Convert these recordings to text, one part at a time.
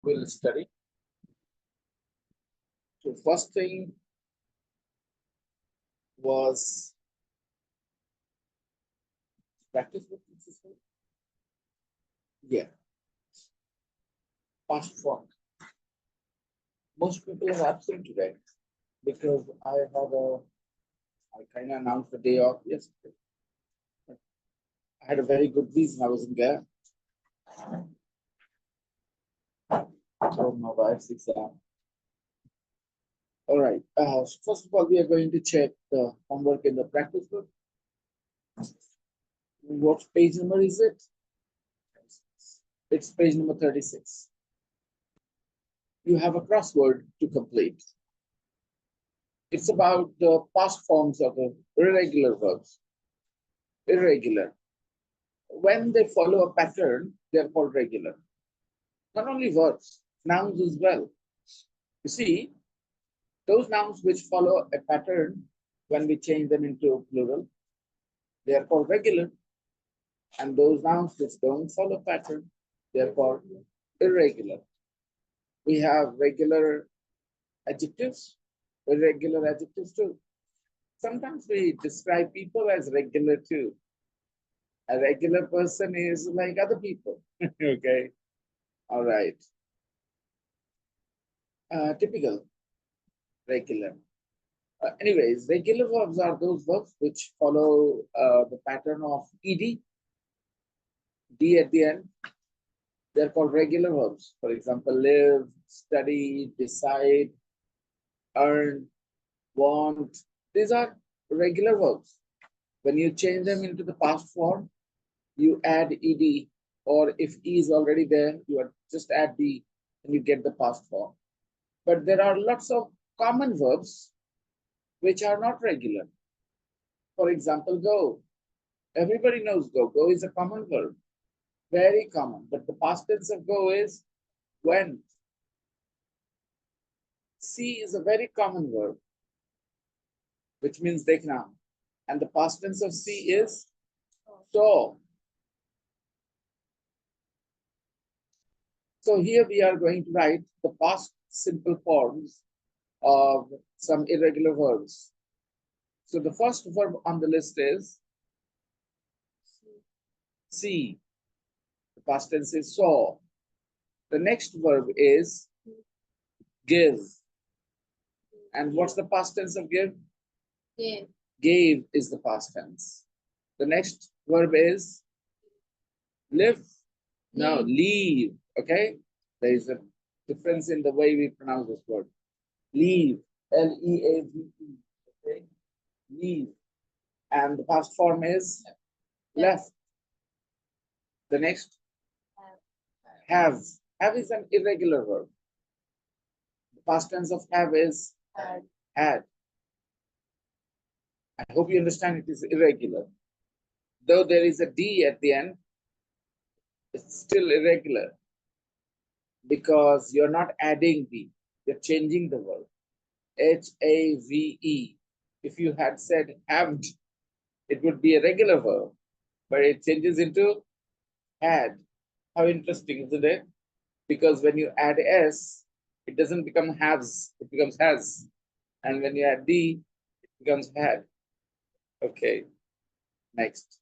we'll study. So first thing was practice what this is. Yeah, past form. Most people are absent today because I kind of announced the day off yesterday. I had a very good reason I wasn't there. So my wife's exam. All right. First of all, we are going to check the homework in the practice book. What page number is it? It's page number 36. You have a crossword to complete. It's about the past forms of the irregular verbs. Irregular. When they follow a pattern, they're called regular. Not only verbs, nouns as well. You see, those nouns which follow a pattern, when we change them into plural, they are called regular. And those nouns which don't follow pattern, they are called irregular. We have regular adjectives, irregular adjectives too. Sometimes we describe people as regular too. A regular person is like other people. Okay. All right. Typical, regular. Anyways, regular verbs are those verbs which follow the pattern of ed, d at the end. They're called regular verbs. For example, live, study, decide, earn, want. These are regular verbs. When you change them into the past form, you add ed, or if e is already there, you just add d and you get the past form. But there are lots of common verbs which are not regular. For example, go. Everybody knows go. Go is a common verb. Very common. But the past tense of go is went. See is a very common verb, which means dekhna. And the past tense of see is saw. So here we are going to write the past simple forms of some irregular verbs. So the first verb on the list is see. The past tense is saw. The next verb is give. And what's the past tense of give? Gave. Gave is the past tense. The next verb is live. No, leave. Okay? There is a difference in the way we pronounce this word. Leave. L-E-A-V-E. Okay? Leave. And the past form is left. The next, have. Have is an irregular verb. The past tense of have is had. I hope you understand it is irregular. Though there is a D at the end, it's still irregular because you're not adding D, you're changing the verb. H-A-V-E. If you had said haved, it would be a regular verb, but it changes into had. How interesting, isn't it? Because when you add S, it doesn't become has, it becomes has. And when you add D, it becomes had. Okay, next.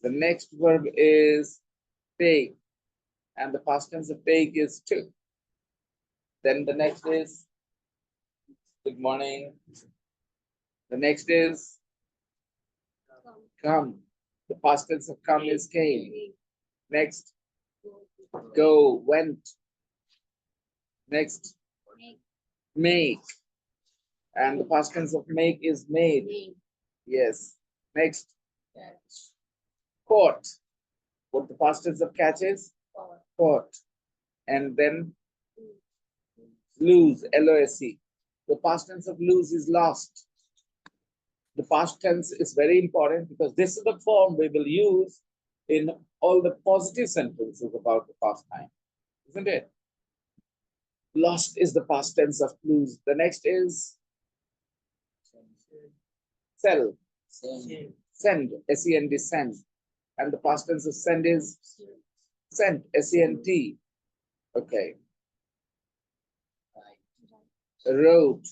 The next verb is take, and the past tense of take is took. Then the next is good morning. The next is come. The past tense of come is came. Next, go, went. Next, make. And the past tense of make is made. Yes. Next, caught. What the past tense of catch is? Caught. And then lose, L-O-S-E. The past tense of lose is lost. The past tense is very important because this is the form we will use in all the positive sentences about the past time, isn't it? Lost is the past tense of lose. The next is sell. Send, S-E-N-D, send. And the past tense of send is Sent, S-E-N-T. Okay. Wrote,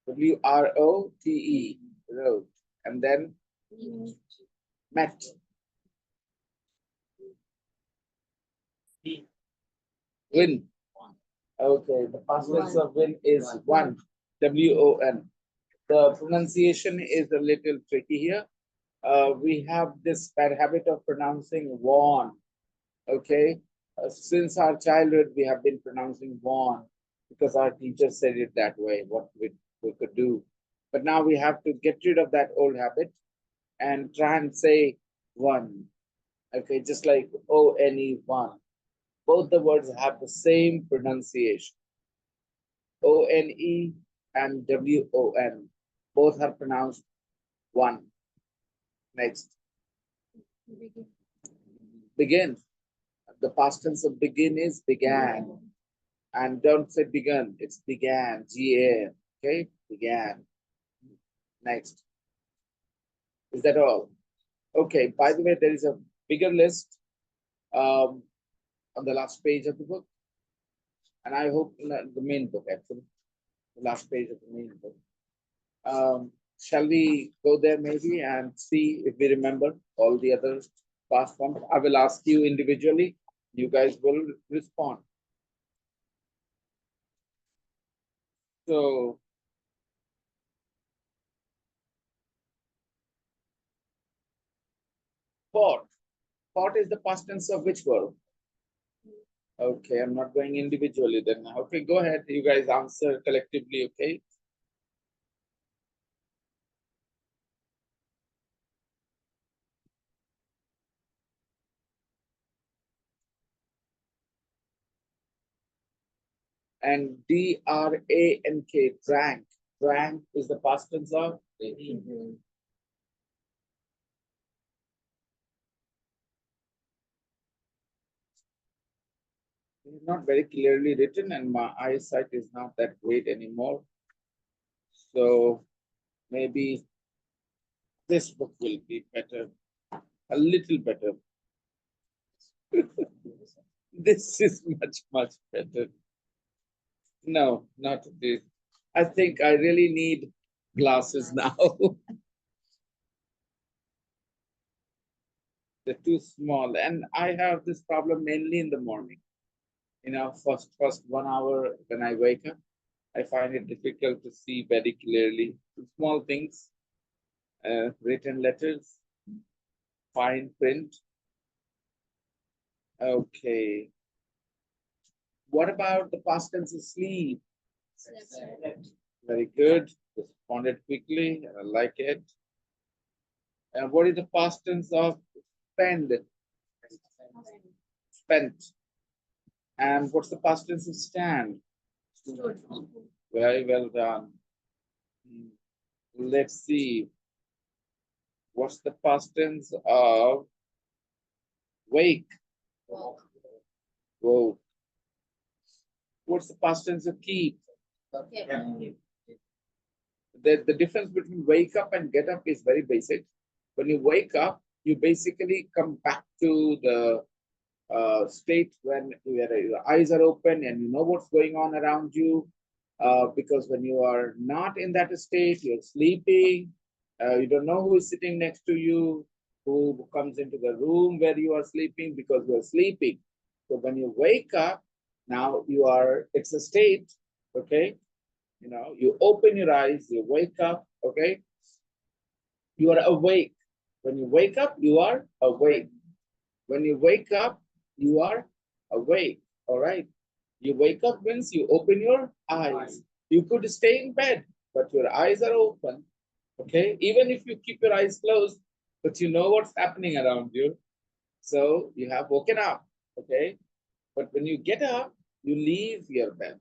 W-R-O-T-E. Wrote. And then met. Win. Okay, the past tense of win is won. W-O-N. The pronunciation is a little tricky here. We have this bad habit of pronouncing won. Okay, since our childhood, we have been pronouncing won because our teacher said it that way, what we could do. But now we have to get rid of that old habit and try and say one. Okay, just like O-N-E, one. Both the words have the same pronunciation. O-N-E and W-O-N. Both are pronounced one. Next. Begin. The past tense of begin is began. And don't say begun, it's began, G-A. Okay, began. Next. Is that all? Okay, by the way, there is a bigger list on the last page of the book. And I hope the main book, actually, the last page of the main book. Shall we go there maybe and see if we remember all the other past forms? I will ask you individually. You guys will respond. So, fought. Fought is the past tense of which verb? Okay, I'm not going individually then. Okay, go ahead. You guys answer collectively, okay? And D-R-A-N-K, drank. Drank is the past tense of? Mhm. It's not very clearly written and my eyesight is not that great anymore. So maybe this book will be better, a little better. This is much, much better. No, not this. I think I really need glasses now. They're too small. And I have this problem mainly in the morning. You know, first 1 hour when I wake up, I find it difficult to see very clearly. Small things, written letters, fine print. Okay. What about the past tense of sleep? Very good. Responded quickly. I like it. And what is the past tense of spend? Spent. And what's the past tense of stand? Very well done. Let's see. What's the past tense of wake? Whoa. What's the past tense of keep? The difference between wake up and get up is very basic. When you wake up, you basically come back to the state when your eyes are open and you know what's going on around you. Because when you are not in that state, you're sleeping, you don't know who is sitting next to you, who comes into the room where you are sleeping because you're sleeping. So when you wake up, now you are, it's a state, okay? You know, you open your eyes, you wake up, okay? You are awake. When you wake up, you are awake. When you wake up, you are awake, all right? You wake up means you open your eyes. You could stay in bed, but your eyes are open, okay? Even if you keep your eyes closed, but you know what's happening around you. So you have woken up, okay? But when you get up, you leave your bed.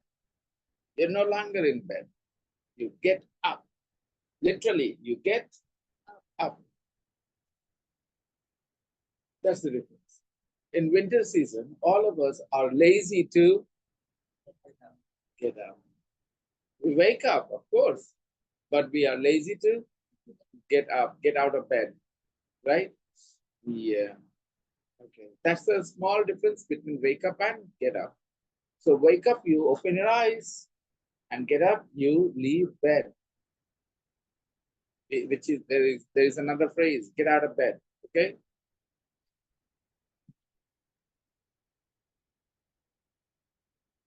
You're no longer in bed. You get up. Literally, you get up. That's the difference. In winter season, all of us are lazy to get up. We wake up, of course, but we are lazy to get up, get out of bed, right? Yeah. Okay, that's the small difference between wake up and get up. So wake up, you open your eyes, and get up, you leave bed. Which is there is another phrase, get out of bed. Okay.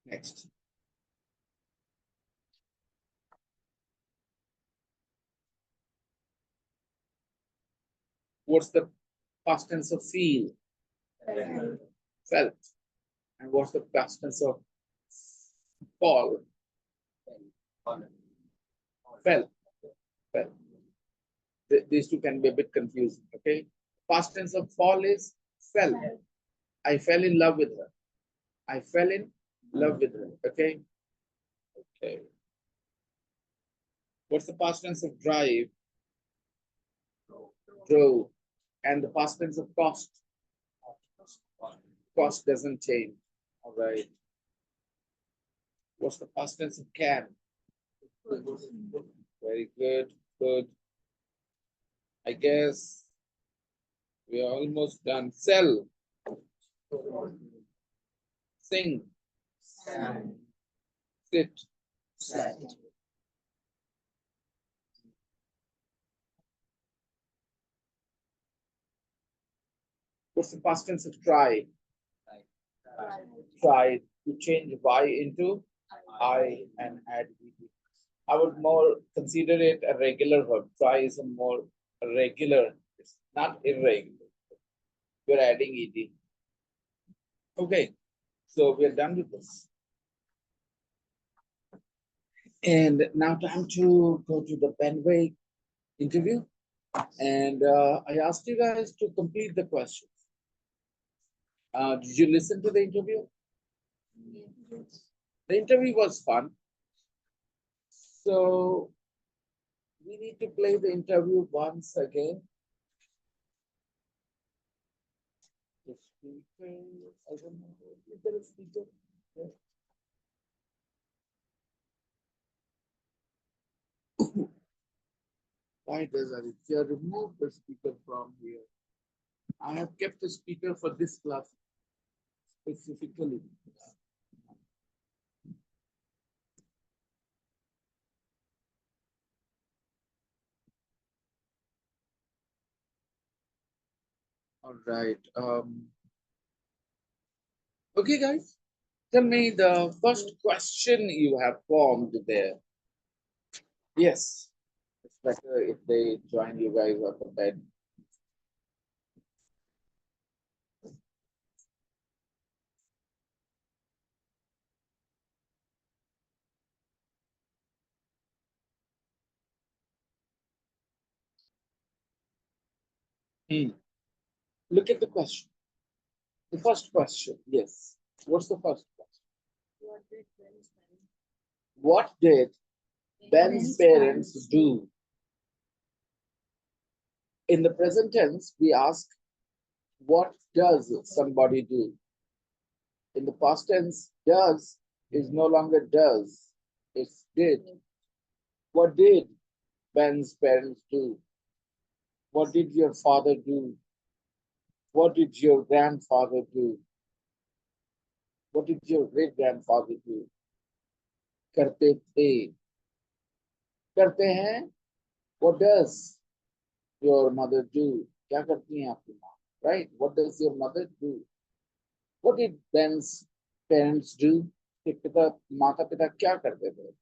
Next, what's the past tense of feel? Felt. And what's the past tense of fall? Felt. Felt. These two can be a bit confusing. Okay. Past tense of fall is fell. I fell in love with her. I fell in love with her. Okay. Okay. What's the past tense of drive? Drove. And the past tense of cost? Cost doesn't change. All right. What's the past tense of can? Very good. Good. I guess we are almost done. Sell. Sing. Sit. What's the past tense of try? Try to change Y into I and add ED. I would more consider it a regular verb. Try is a more regular, it's not irregular. We're adding ED. Okay, so we're done with this. And now time to go to the Benway interview. And I asked you guys to complete the questions. Did you listen to the interview? The interview was fun. So we need to play the interview once again. The speaker, I don't know, is there a speaker? Yeah. Why does Aditya remove the speaker from here? I have kept the speaker for this class specifically. All right. Okay, guys. Tell me the first question you have formed there. Yes. It's better if they join you guys up the bed. Look at the question. The first question. Yes. What's the first question? What did Ben's parents do? In the present tense, we ask, what does somebody do? In the past tense, does is no longer does, it's did. What did Ben's parents do? What did your father do? What did your grandfather do? What did your great grandfather do? करते थे. करते हैं. What does your mother do? क्या करती हैं आपकी माँ? Right? What does your mother do? What did Ben's parents do? कि पिता माता पिता क्या करते थे?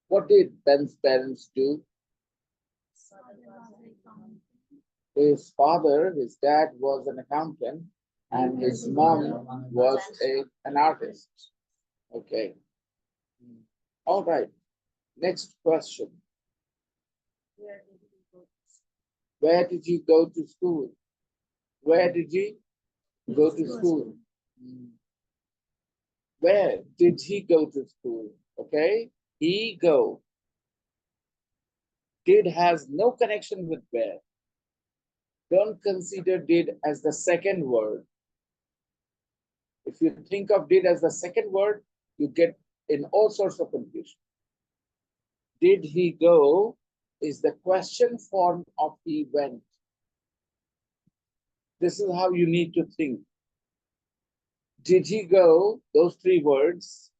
What did Ben's parents do? His father, his dad was an accountant, and his mom was an artist. Okay. All right. Next question. Where did you go to school? Where did you go to school? Where did he go to school? Okay. He go. Did has no connection with where. Don't consider did as the second word. If you think of did as the second word, you get in all sorts of confusion. Did he go is the question form of he went. This is how you need to think. Did he go? Those three words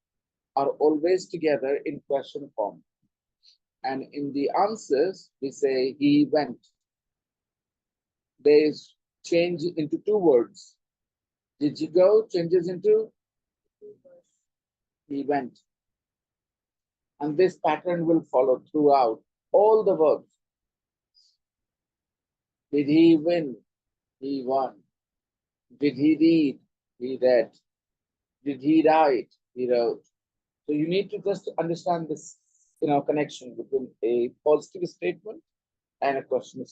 are always together in question form. And in the answers, we say he went. They change into two words. Did he go changes into he went. And this pattern will follow throughout all the verbs. Did he win? He won. Did he read? He read. Did he write? He wrote. So you need to just understand this, connection between a positive statement and a question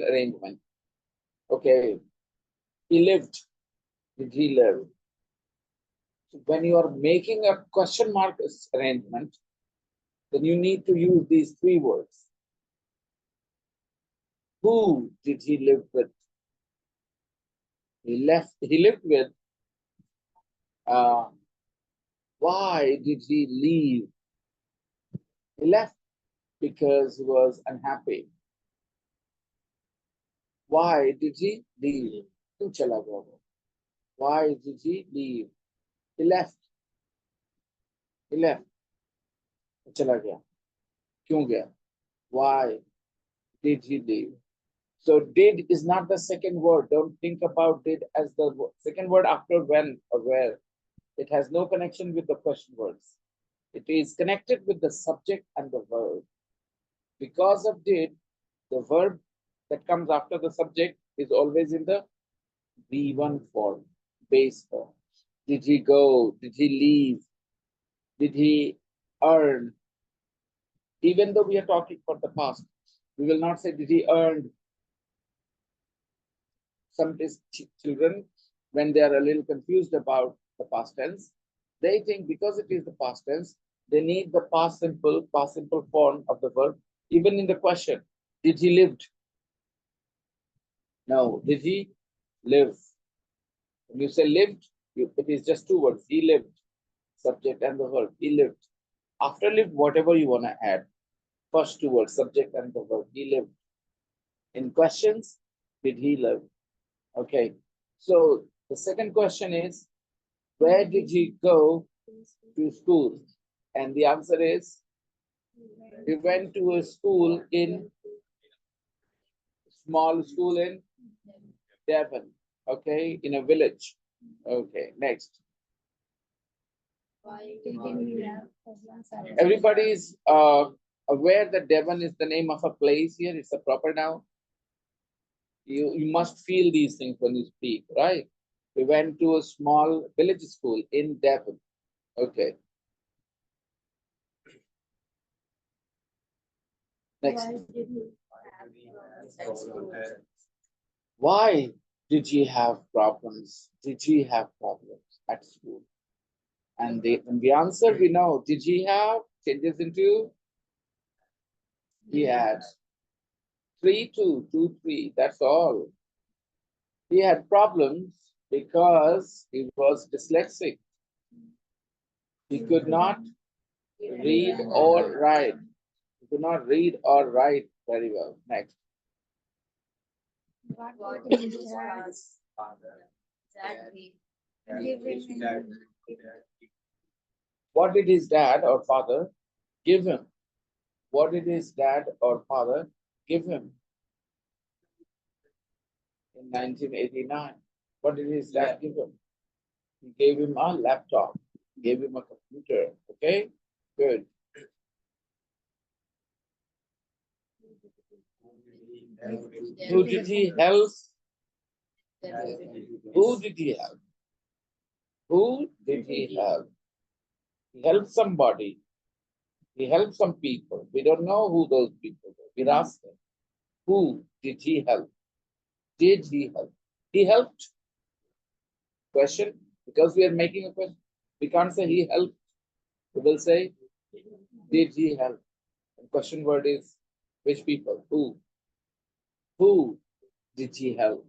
arrangement. Okay, he lived. Did he live? So when you are making a question mark arrangement, then you need to use these three words. Who did he live with? He lived with. Why did he leave? He left because he was unhappy. Why did he leave? Why did he leave? He left. He left. चला गया. क्यों गया? Why did he leave? So did is not the second word. Don't think about did as the second word after when or where. It has no connection with the question words. It is connected with the subject and the verb. Because of did, the verb that comes after the subject is always in the V1 form, base form. Did he go? Did he leave? Did he earn? Even though we are talking for the past, we will not say did he earn. Some children, when they are a little confused about the past tense, they think because it is the past tense, they need the past simple form of the verb, even in the question. Did he lived? No. Did he live? When you say lived, it is just two words. He lived. Subject and the verb. He lived. After lived, whatever you want to add. First two words, subject and the verb. He lived. In questions, did he live? Okay. So the second question is, where did he go to school? And the answer is, he went to a school in small school in Devon. Okay, in a village. Okay, next. Everybody is aware that Devon is the name of a place here. It's a proper noun. You must feel these things when you speak, right? We went to a small village school in Devon. Okay. Next. Why did he have problems? Did he have problems at school? And the answer we know, did he have changes into? He had 3, 2, 2, 3. That's all. He had problems because he was dyslexic. He could not read or write. He could not read or write very well. Next. What did his dad or father give him? What did his dad or father give him in 1989? What did his dad give him? He gave him a laptop, gave him a computer. Okay, good. Who did he help? Who did he help? Who did he help? He helped somebody. He helped some people. We don't know who those people were. We're asking, who did he help? Did he help? He helped. Question, because we are making a question. We can't say he helped. We will say, did he help? And question word is, which people? Who? Who did he help?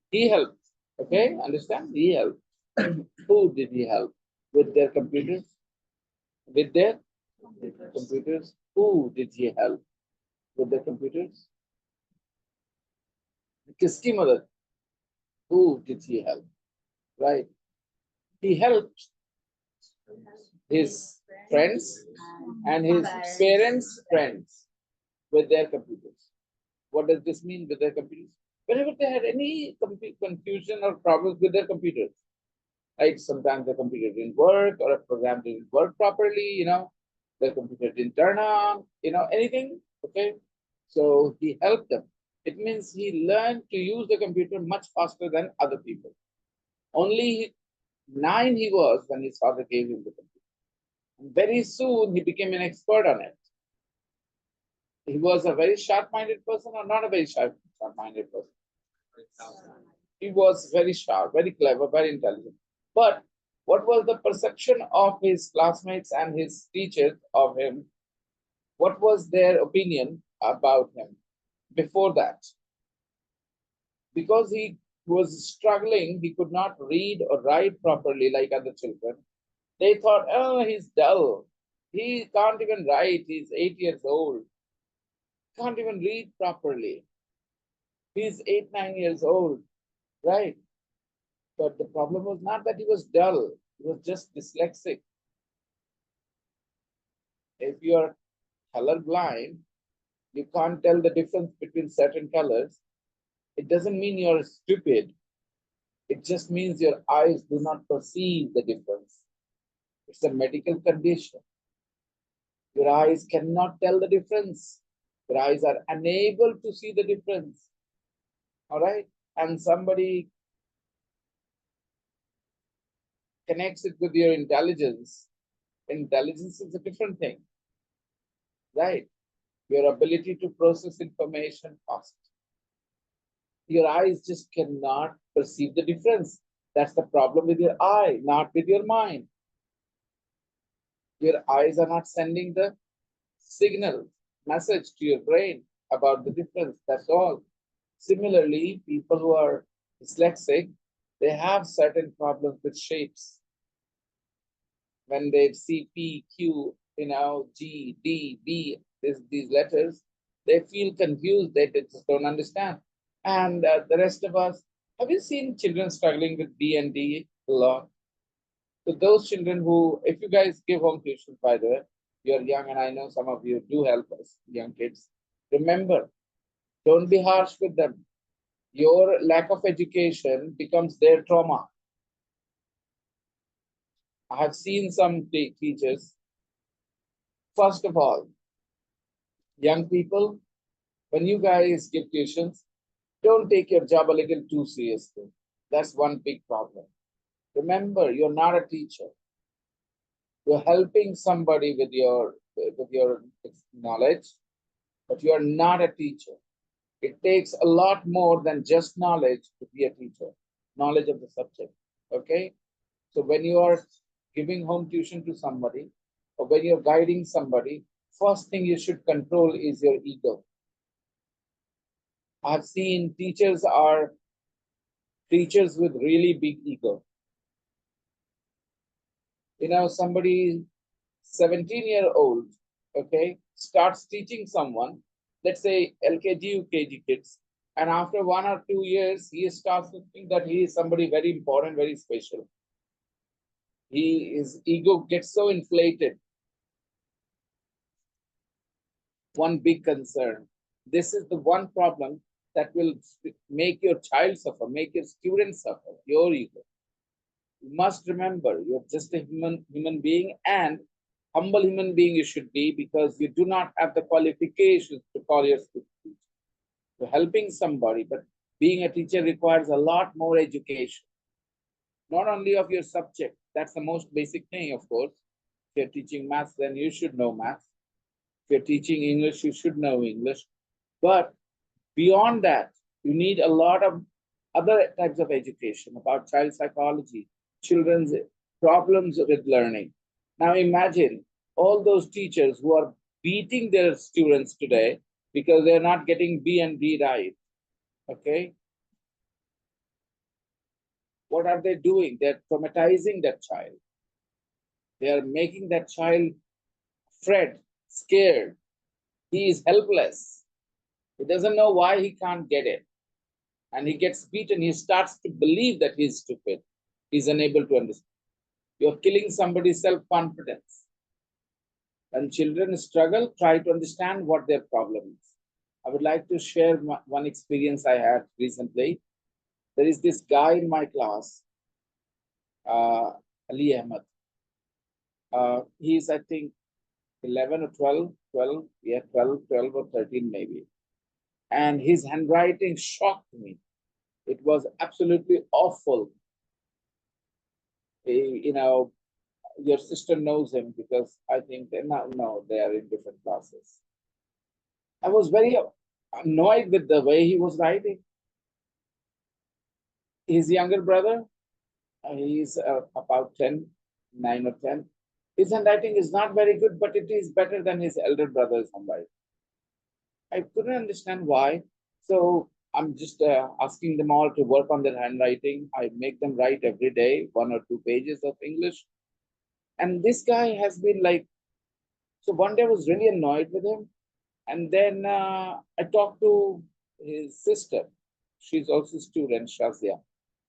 He helped. Okay, understand? He helped. Who did he help? With their computers? With their computers? Who did he help? With their computers? किसकी मदद? Who did he help? Right? He helped his friends and his parents' friends with their computers. What does this mean with their computers? Whenever they had any confusion or problems with their computers, right? Sometimes the computer didn't work or a program didn't work properly, the computer didn't turn on, anything. Okay. So he helped them. It means he learned to use the computer much faster than other people. Only 9 he was when his father gave him the computer. And very soon he became an expert on it. He was a very sharp-minded person or not a very sharp-minded person? He was very sharp, very clever, very intelligent. But what was the perception of his classmates and his teachers of him? What was their opinion about him before that? Because he was struggling, he could not read or write properly like other children. They thought, oh, he's dull. He can't even write. He's 8 years old. Can't even read properly. He's 8, 9 years old, right? But the problem was not that he was dull. He was just dyslexic. If you're colorblind, you can't tell the difference between certain colors. It doesn't mean you're stupid. It just means your eyes do not perceive the difference. It's a medical condition. Your eyes cannot tell the difference. Your eyes are unable to see the difference. All right? And somebody connects it with your intelligence. Intelligence is a different thing, right? Your ability to process information fast. Your eyes just cannot perceive the difference. That's the problem with your eye, not with your mind. Your eyes are not sending the signal, message to your brain about the difference. That's all. Similarly, people who are dyslexic, they have certain problems with shapes. When they see P, Q, G, D, B, these letters, they feel confused. They just don't understand. And the rest of us, have you seen children struggling with B and D a lot? So those children who, if you guys give home tuition, by the way, you're young and I know some of you do help us, young kids. Remember, don't be harsh with them. Your lack of education becomes their trauma. I have seen some teachers. First of all, young people, when you guys give tuitions, don't take your job a little too seriously. That's one big problem. Remember, you're not a teacher. You're helping somebody with your knowledge, but you are not a teacher. It takes a lot more than just knowledge to be a teacher, knowledge of the subject. Okay? So when you are giving home tuition to somebody, or when you're guiding somebody, first thing you should control is your ego. I've seen teachers are teachers with really big ego. Somebody 17-year-old, okay, starts teaching someone, let's say LKG, UKG kids, and after 1 or 2 years, he starts to think that he is somebody very important, very special. His ego gets so inflated. One big concern. This is the one problem that will make your child suffer, make your students suffer, your ego. You must remember, you're just a human being, and humble human being you should be, because you do not have the qualifications to call yourself a teacher. You're helping somebody, but being a teacher requires a lot more education. Not only of your subject, that's the most basic thing, of course. If you're teaching maths, then you should know maths. If you're teaching English, you should know English. But beyond that, you need a lot of other types of education about child psychology, children's problems with learning. Now imagine all those teachers who are beating their students today because they're not getting B and D right. Okay? What are they doing? They're traumatizing that child. They are making that child afraid, scared. He is helpless. He doesn't know why he can't get it. And he gets beaten. He starts to believe that he's stupid. He's unable to understand. You're killing somebody's self-confidence. When children struggle, try to understand what their problem is. I would like to share one experience I had recently. There is this guy in my class, Ali Ahmed. He's, I think, 11 or 12, yeah, 12 or 13 maybe. And his handwriting shocked me. It was absolutely awful. You know, your sister knows him because I think they're not, no, they are in different classes. I was very annoyed with the way he was writing. His younger brother, he's about 10, 9 or 10. His handwriting is not very good, but it is better than his elder brother's handwriting. I couldn't understand why. So I'm just asking them all to work on their handwriting. I make them write every day 1 or 2 pages of English. And this guy has been like, so one day I was really annoyed with him. And then I talked to his sister. She's also a student, Shazia,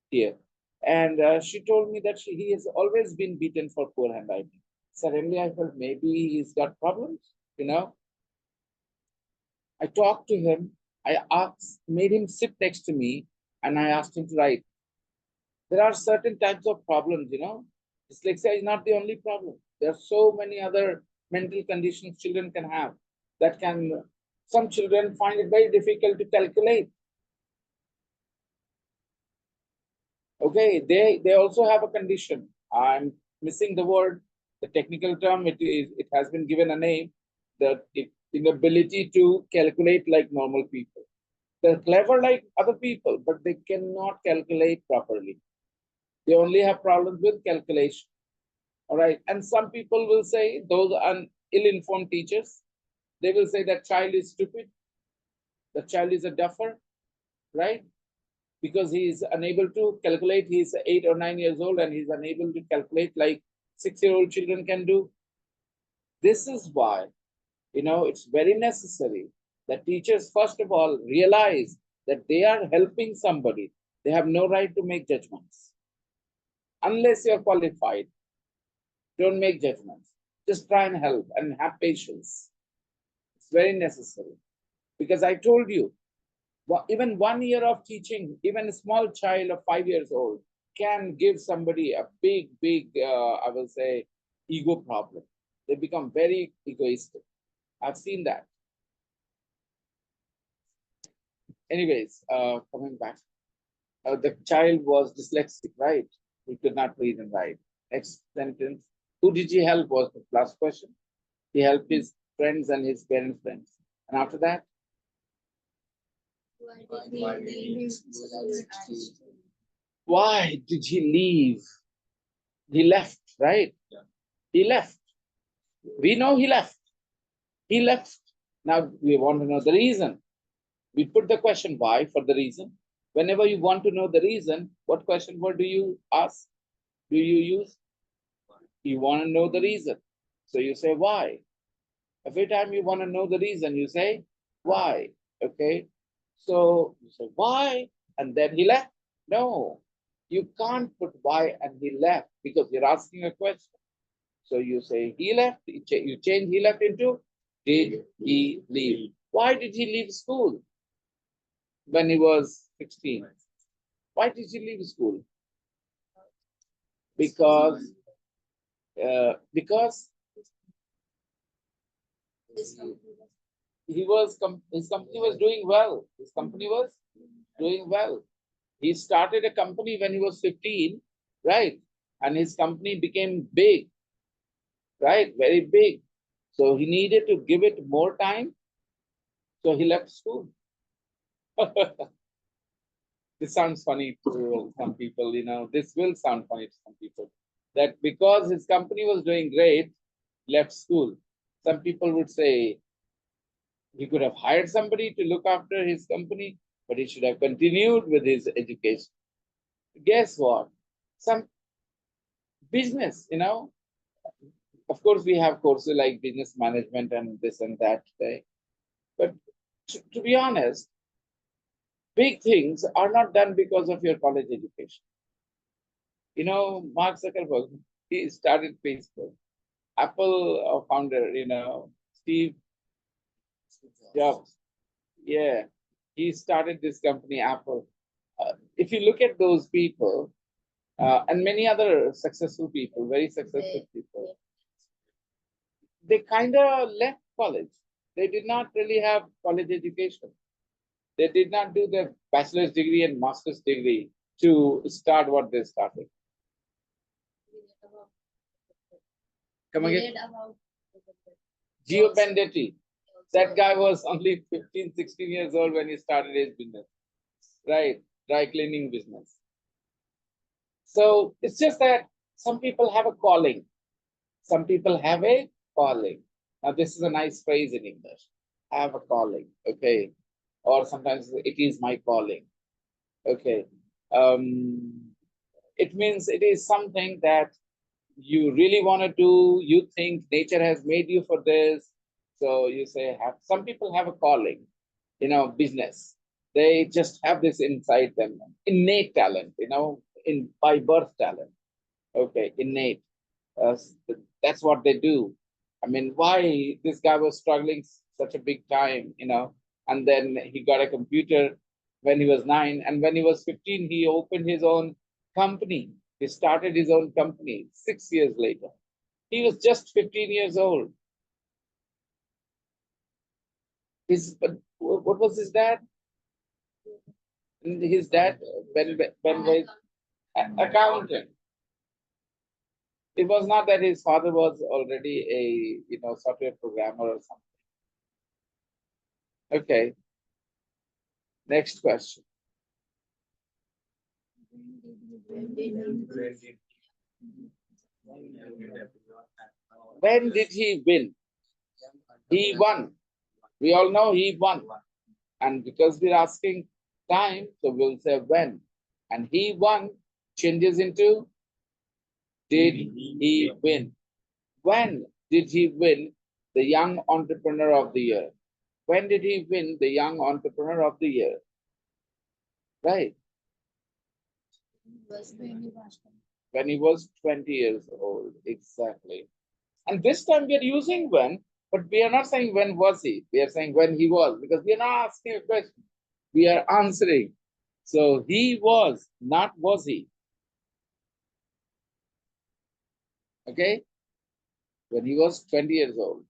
here. And she told me that he has always been beaten for poor handwriting. Suddenly I felt maybe he's got problems, you know. I talked to him. I asked, made him sit next to me, and I asked him to write. There are certain types of problems, you know. Dyslexia is not the only problem. There are so many other mental conditions children can have that can, some children find it very difficult to calculate. Okay, they also have a condition. I'm missing the word, the technical term. It has been given a name, that inability to calculate like normal people. They're clever like other people, but they cannot calculate properly. They only have problems with calculation. All right. And some people will say, those are ill-informed teachers, they will say that child is stupid, the child is a duffer, right? Because he is unable to calculate. He's 8 or 9 years old and he's unable to calculate like 6-year-old children can do. This is why, you know, it's very necessary that teachers, first of all, realize that they are helping somebody. They have no right to make judgments. Unless you're qualified, don't make judgments. Just try and help and have patience. It's very necessary. Because I told you, even 1 year of teaching, even a small child of 5 years old can give somebody a big, I will say, ego problem. They become very egoistic. I've seen that. Anyways, coming back, the child was dyslexic, right? He could not read and write. Next sentence. Who did he help was the last question. He helped his friends and his parents' friends. And after that, why did he leave? He left, right? He left. We know he left. He left. Now we want to know the reason. We put the question why for the reason. Whenever you want to know the reason, what question word do you ask? Do you use? You want to know the reason. So you say why. Every time you want to know the reason, you say why. Okay. So you say why, and then he left. No, you can't put why and he left because you're asking a question. So you say he left, you change he left into did he leave? Why did he leave school when he was 16? Why did he leave school? Because because his company was doing well. His company was doing well. He started a company when he was 15, right? And his company became big, right? Very big. So he needed to give it more time. So he left school. This sounds funny to some people, you know, this will sound funny to some people. That because his company was doing great, left school. Some people would say he could have hired somebody to look after his company, but he should have continued with his education. Guess what? Some business, you know, of course, we have courses like business management and this and that today. But to be honest, big things are not done because of your college education. You know, Mark Zuckerberg, He started Facebook. Apple founder, Steve Jobs. Yeah, he started this company, Apple. If you look at those people, and many other successful people, very successful people, they kind of left college. They did not really have college education. They did not do their bachelor's degree and master's degree to start what they started. Come again? Gio Bendetti. That guy was only 15, 16 years old when he started his business, right? Dry cleaning business. So it's just that some people have a calling. Some people have a calling. Now, this is a nice phrase in English. Have a calling, okay? Or sometimes it is my calling, okay? It means it is something that you really want to do. You think nature has made you for this. So you say, have some people have a calling, business. They just have this inside them, innate talent, in by birth talent. Okay, innate. Uh, that's what they do. I mean, why this guy was struggling such a big time, and then he got a computer when he was 9, and when he was 15, he opened his own company. He started his own company 6 years later. He was just 15 years old. What was his dad? His dad, Ben was accountant. It was not that his father was already a software programmer or something. Okay. Next question. When did he win? He won. We all know he won. And because we're asking time, so we'll say when. And he won changes into did he win? When did he win the Young Entrepreneur of the Year? When did he win the Young Entrepreneur of the Year? Right. When he was 20 years old, exactly. And this time we are using when, but we are not saying when was he. We are saying when he was, because we are not asking a question. We are answering. So he was, not was he. Okay? When he was 20 years old.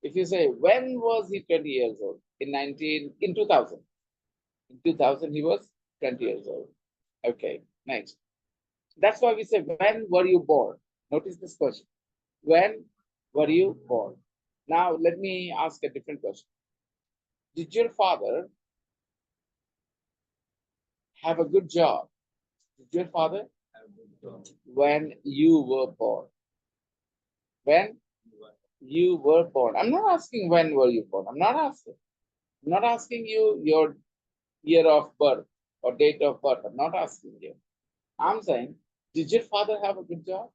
If you say, when was he 20 years old? In 2000. In 2000, he was 20 years old. Okay, next. That's why we say, when were you born? Notice this question. When were you born? Now, let me ask a different question. Did your father have a good job? Did your father when you were born? When you were born. I'm not asking when were you born. I'm not asking. I'm not asking you your year of birth or date of birth. I'm not asking you. I'm saying, did your father have a good job?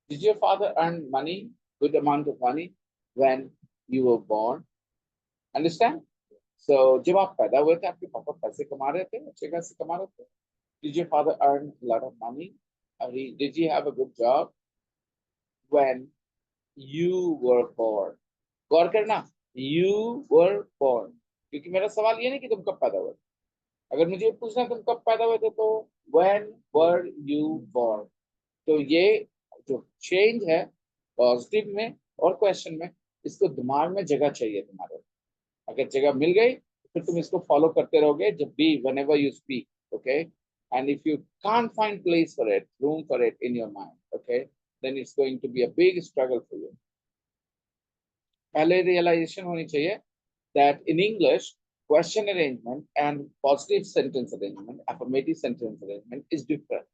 Did your father earn money, good amount of money when you were born? Understand? So, जब आप पैदा हुए थे, आपके पापा पैसे कमा रहे थे, अच्छे खासे कमा रहे थे. Did your father earn a lot of money? Did he have a good job when you were born? गौर करना, you were born. क्योंकि मेरा सवाल ये नहीं कि तुम कब पैदा हुए. अगर मुझे ये पूछना तुम कब पैदा हुए थे तो when were you born? तो ये जो चेंज है पॉजिटिव में और क्वेश्चन में, इसको दिमाग में जगह चाहिए तुम्हारे. अगर जगह मिल गई फिर तुम इसको फॉलो करते रहोगे जब भी whenever you speak, okay? And if you can't find place for it, room for it in your mind, okay, then it's going to be a big struggle for you. पहले realization होनी चाहिए that in English, question arrangement and positive sentence arrangement, affirmative sentence arrangement is different.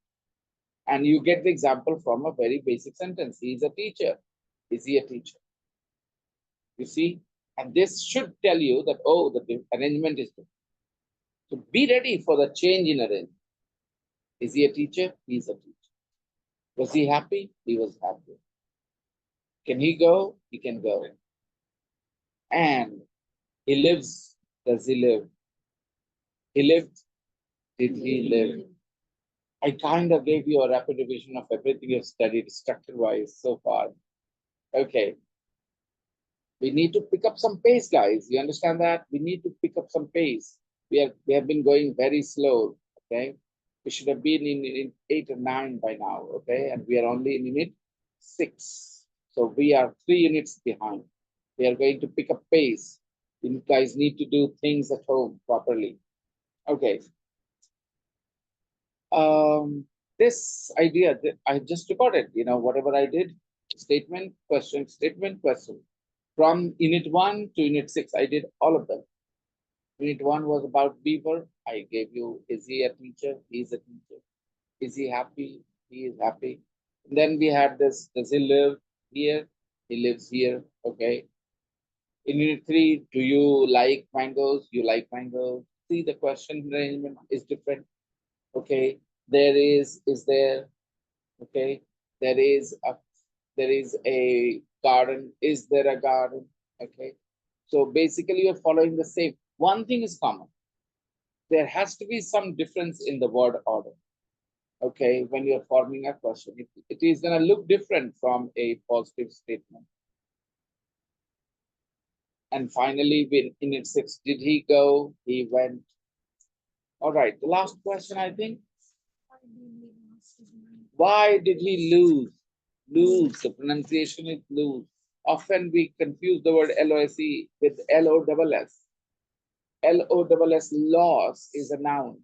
And you get the example from a very basic sentence. He is a teacher. Is he a teacher? You see? And this should tell you that, oh, the arrangement is different. So be ready for the change in arrangement. Is he a teacher? He is a teacher. Was he happy? He was happy. Can he go? He can go. And he lives. Does he live? He lived. Did he live? I kind of gave you a rapid revision of everything you've studied structure-wise so far. Okay. We need to pick up some pace, guys. You understand that? We need to pick up some pace. We have been going very slow. Okay. We should have been in 8 or 9 by now. Okay. And we are only in unit 6. So we are 3 units behind. We are going to pick up pace. You guys need to do things at home properly. Okay. This idea that I just recorded, whatever I did, statement, question. From unit 1 to unit 6, I did all of them. Unit 1 was about Beaver. I gave you, is he a teacher? He is a teacher. Is he happy? He is happy. And then we had this, does he live here? He lives here. Okay. In unit 3, do you like mangoes? You like mangoes. See, the question arrangement is different. Okay. Is there, okay. There is a garden. Is there a garden? Okay. So basically, you're following the same. One thing is common. There has to be some difference in the word order. Okay, when you're forming a question, it is going to look different from a positive statement. And finally, in its 6, did he go? He went. All right, the last question, I think. Why did he lose? Lose, the pronunciation is lose. Often we confuse the word LOSE with LOSS. LOSS, loss, is a noun.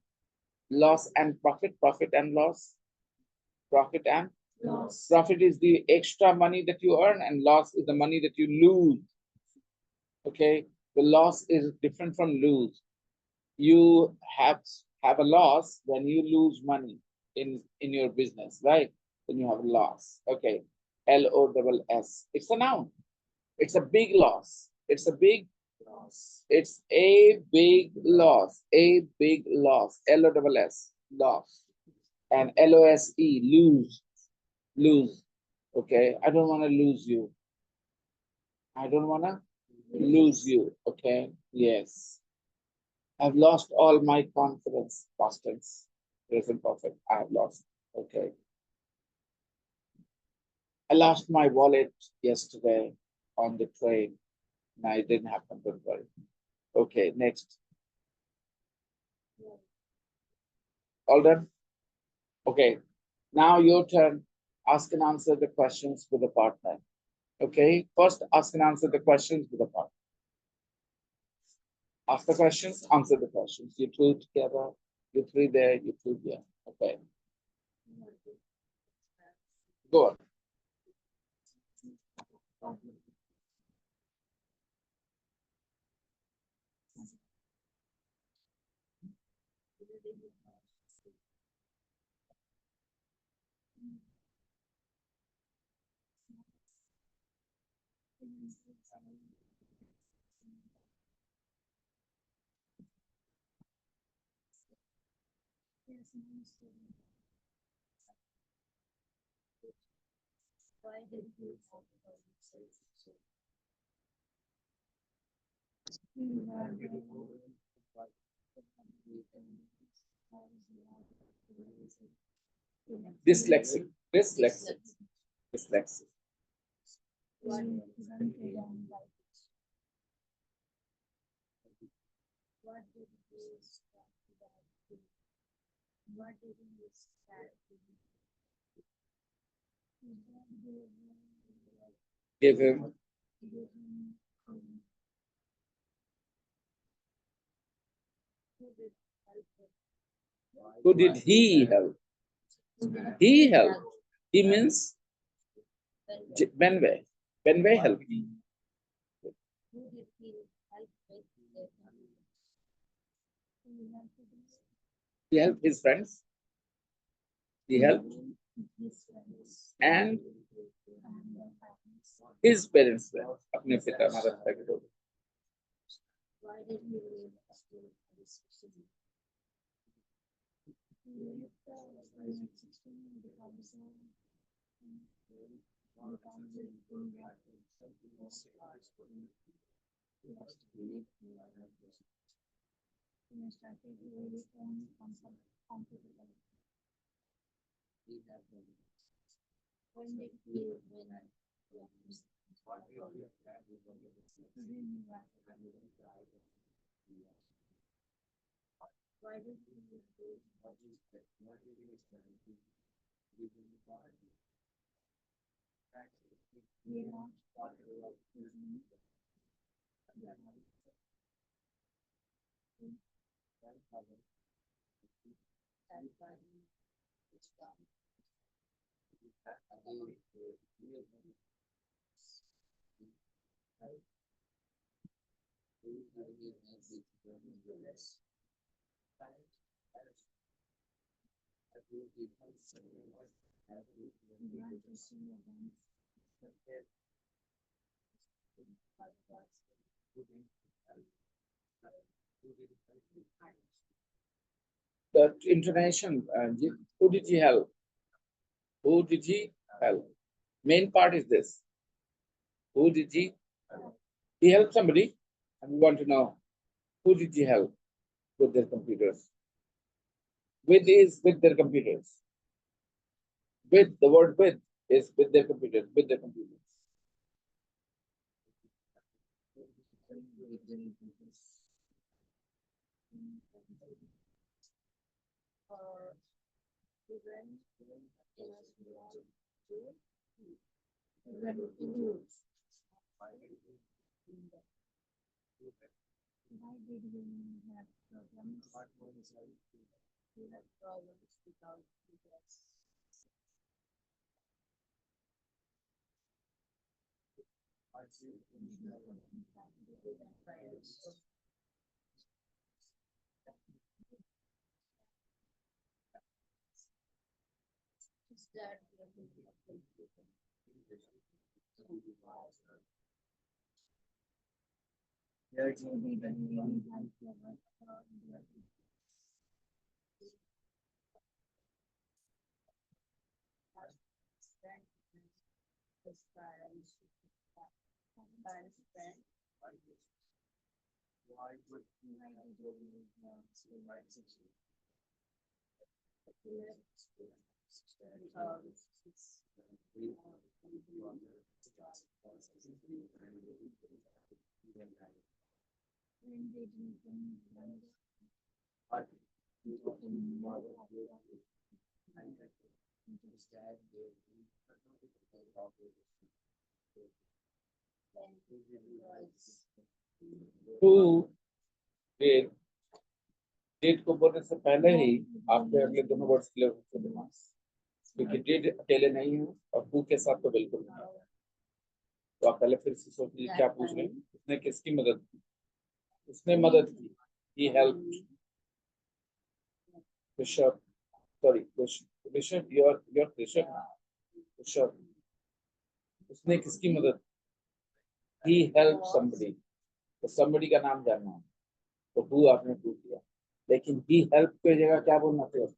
Loss and profit, profit and loss. Profit and loss. Profit is the extra money that you earn, and loss is the money that you lose. Okay, the loss is different from lose. You have a loss when you lose money in your business, right? When you have a loss. Okay, LOSS. It's a noun. It's a big loss. It's a big loss. It's a big loss. A big loss. LOSS. Loss. And LOSE. Lose. Lose. Okay. I don't want to lose you. I don't want to lose you. Okay. Yes. I've lost all my confidence. Past tense. Present perfect. I have lost. Okay. I lost my wallet yesterday on the train. No, it didn't happen. Don't worry. Okay, next. All done? Okay. Now your turn. Ask and answer the questions with a partner. Okay. First, ask and answer the questions with a partner. Ask the questions, answer the questions. You two together. You three there. You two there. Okay. Go on. Dyslexic. Dyslexic. Dyslexic. Give him. Who did he help? He helped. He means Benway. Benway helped. He helped his friends. He helped. And his parents were. अपने पिता माता के लोग. The intonation, who did he help? Who did he help? Main part is this. Who did he help? He helped somebody, and we want to know who did he help with their computers? With their computers. With the word with is with their computers, with their computers. Who did date को बोलने से पहले ही आपके अगले दोनों words clear होते हैं दिमाग क्योंकि डेट अकेले नहीं है और हु के साथ तो बिल्कुल नहीं है। तो आप पहले फिर से सोच लीजिए क्या पूछ रहे हैं। उसने किसकी मदद की? उसने मदद की। He helped Bishop. Sorry, Bishop, your Bishop. Bishop. उसने किसकी मदद? He helped somebody. तो somebody का नाम जानना है तो who आपने पूछ दिया, लेकिन he helped की जगह क्या बोलना चाहिए?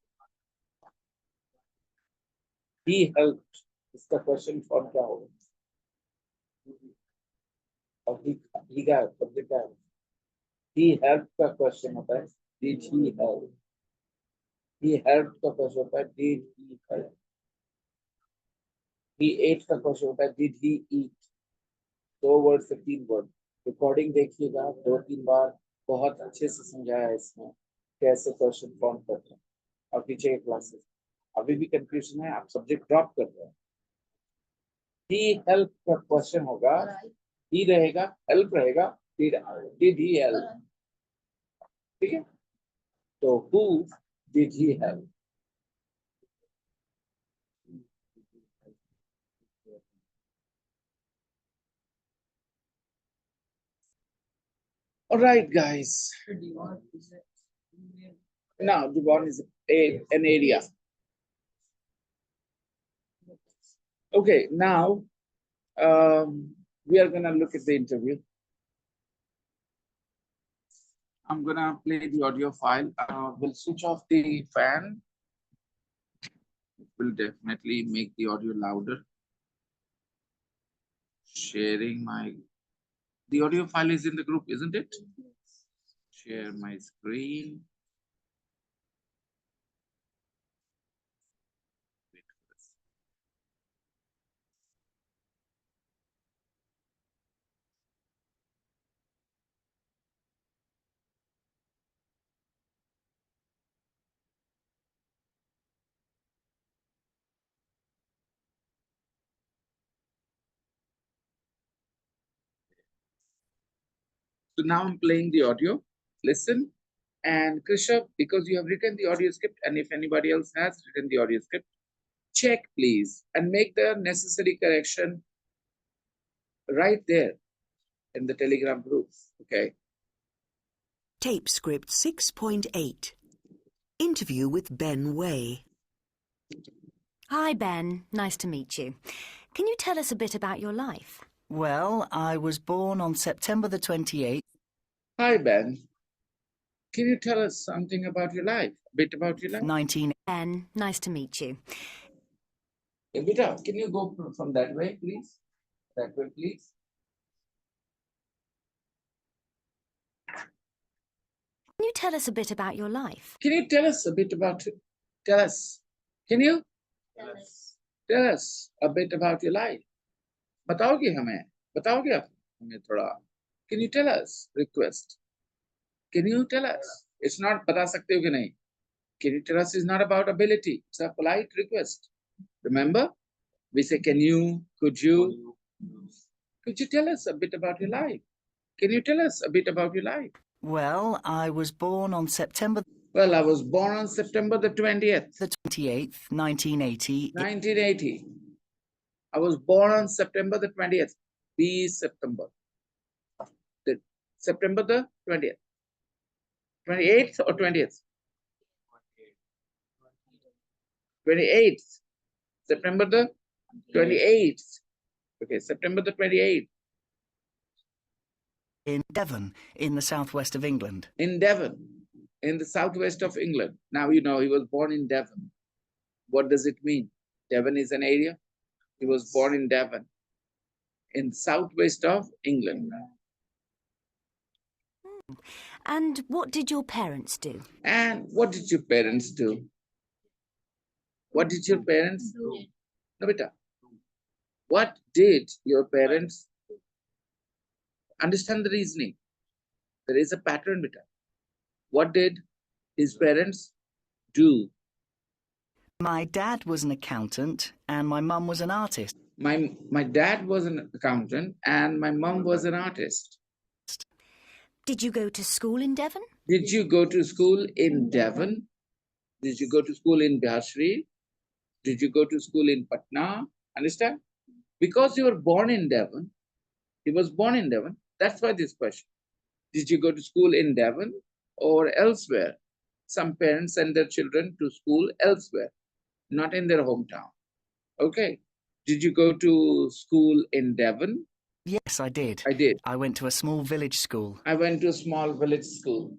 He helped. इसका क्वेश्चन फॉर्म क्या होगा? और he का सब्जेक्ट क्या है? He helped का क्वेश्चन होता है did he help. He helped का क्वेश्चन होता है did he help. He ate का क्वेश्चन होता है did he eat. 2 वर्ड से 3 वर्ड। रिकॉर्डिंग देखिएगा 2-3 बार, बहुत अच्छे से समझाया है इसमें कैसे क्वेश्चन फॉर्म करते हैं। और पीछे के क्लासेस अभी भी कंफ्यूजन है, आप सब्जेक्ट ड्रॉप कर रहे हैं। He help का क्वेश्चन होगा, he रहेगा, help रहेगा, did he help. ठीक है, तो who did he help. All right, guys. Now, Devon is an area. Okay, now we are gonna look at the interview. I'm gonna play the audio file. We'll switch off the fan. It will definitely make the audio louder. Sharing the audio file is in the group, isn't it? Share my screen. So now I'm playing the audio. Listen. And Krisha, because you have written the audio script, and if anybody else has written the audio script, check please and make the necessary correction right there in the Telegram group. Okay. Tape script 6.8. Interview with Ben Way. Hi, Ben. Nice to meet you. Can you tell us a bit about your life? Well, I was born on September the 28th. Hi, Ben. Can you tell us something about your life? A bit about your life? 19... Ben, nice to meet you. Beta, can you go from that way, please? That way, please. Can you tell us a bit about your life? Can you tell us a bit about it? Tell us. Can you? Tell us a bit about your life. बताओगे हमें? बताओगे आप हमें थोड़ा? Can you tell us? Request. Can you tell us? It's not बता सकते हो कि नहीं. Can you tell us is not about ability. It's a polite request. Remember? We say, can you, could you? Could you tell us a bit about your life? Can you tell us a bit about your life? Well, I was born on September... Well, I was born on September the 20th. The 28th, 1980. 1980. I was born on September the 20th. The September. The September the 20th. 28th or 20th? 28th. September the 28th. Okay, September the 28th. In Devon, in the southwest of England. In Devon, in the southwest of England. Now you know he was born in Devon. What does it mean? Devon is an area. He was born in Devon, in the southwest of England. And what did your parents do? And what did your parents do? What did your parents do? No, beta. What did your parents do? Understand the reasoning. There is a pattern, beta. What did his parents do? My dad was an accountant and my mum was an artist. My dad was an accountant and my mom was an artist. Did you go to school in Devon? Did you go to school in Devon? Did you go to school in Bihashri? Did you go to school in Patna? Understand? Because you were born in Devon, he was born in Devon. That's why this question. Did you go to school in Devon or elsewhere? Some parents send their children to school elsewhere, not in their hometown. Okay. Did you go to school in Devon? Yes, I did. I did. I went to a small village school. I went to a small village school.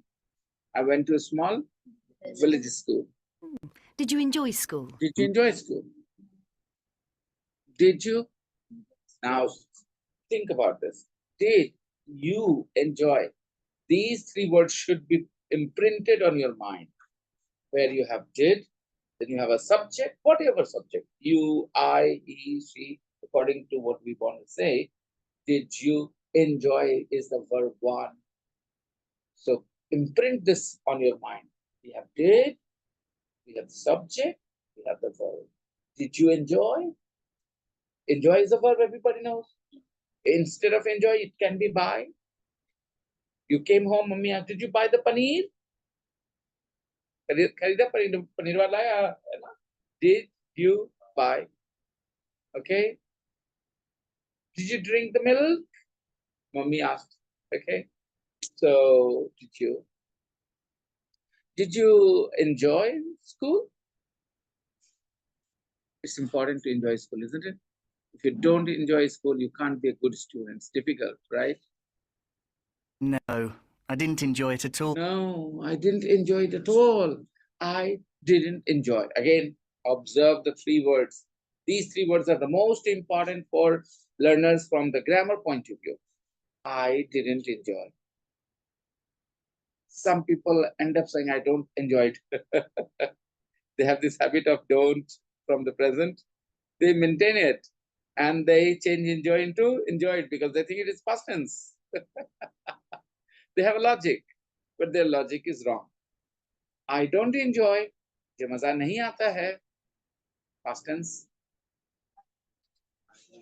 I went to a small village school. Did you enjoy school? Did you enjoy school? Did you? Now, think about this. Did you enjoy? These three words should be imprinted on your mind. Where you have did, then you have a subject, whatever subject. You, I, he, she, according to what we want to say. Did you enjoy is the verb one. So imprint this on your mind. We have did, we have the subject, we have the verb. Did you enjoy? Enjoy is a verb, everybody knows. Instead of enjoy, it can be buy. You came home, mommy asked, did you buy the paneer? खरीदा पनीर वाला है ना? Did you buy? Okay. Did you drink the milk? Mommy asked. Okay. So did you enjoy school? It's important to enjoy school, isn't it? If you don't enjoy school, you can't be a good student. It's difficult, right? No, I didn't enjoy it at all. No, I didn't enjoy it at all. I didn't enjoy. Again, observe the three words. These three words are the most important for learners from the grammar point of view. I didn't enjoy. Some people end up saying, I don't enjoy it. They have this habit of don't from the present. They maintain it and they change enjoy into enjoy it because they think it is past tense. They have a logic, but their logic is wrong. I don't enjoy. जो मजा नहीं आता है. Past tense.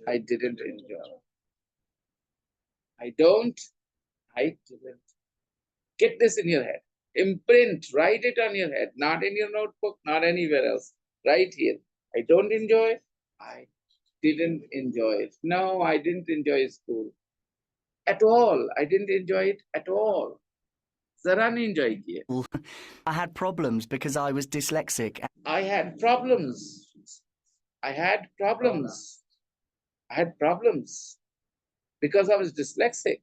I didn't enjoy. I don't. I didn't. Get this in your head. Imprint, write it on your head, not in your notebook, not anywhere else. Right here. I don't enjoy it. I didn't enjoy it. No, I didn't enjoy school at all. I didn't enjoy it at all. Zara nahi enjoy kiya. I had problems because I was dyslexic. I had problems. I had problems. I had problems because I was dyslexic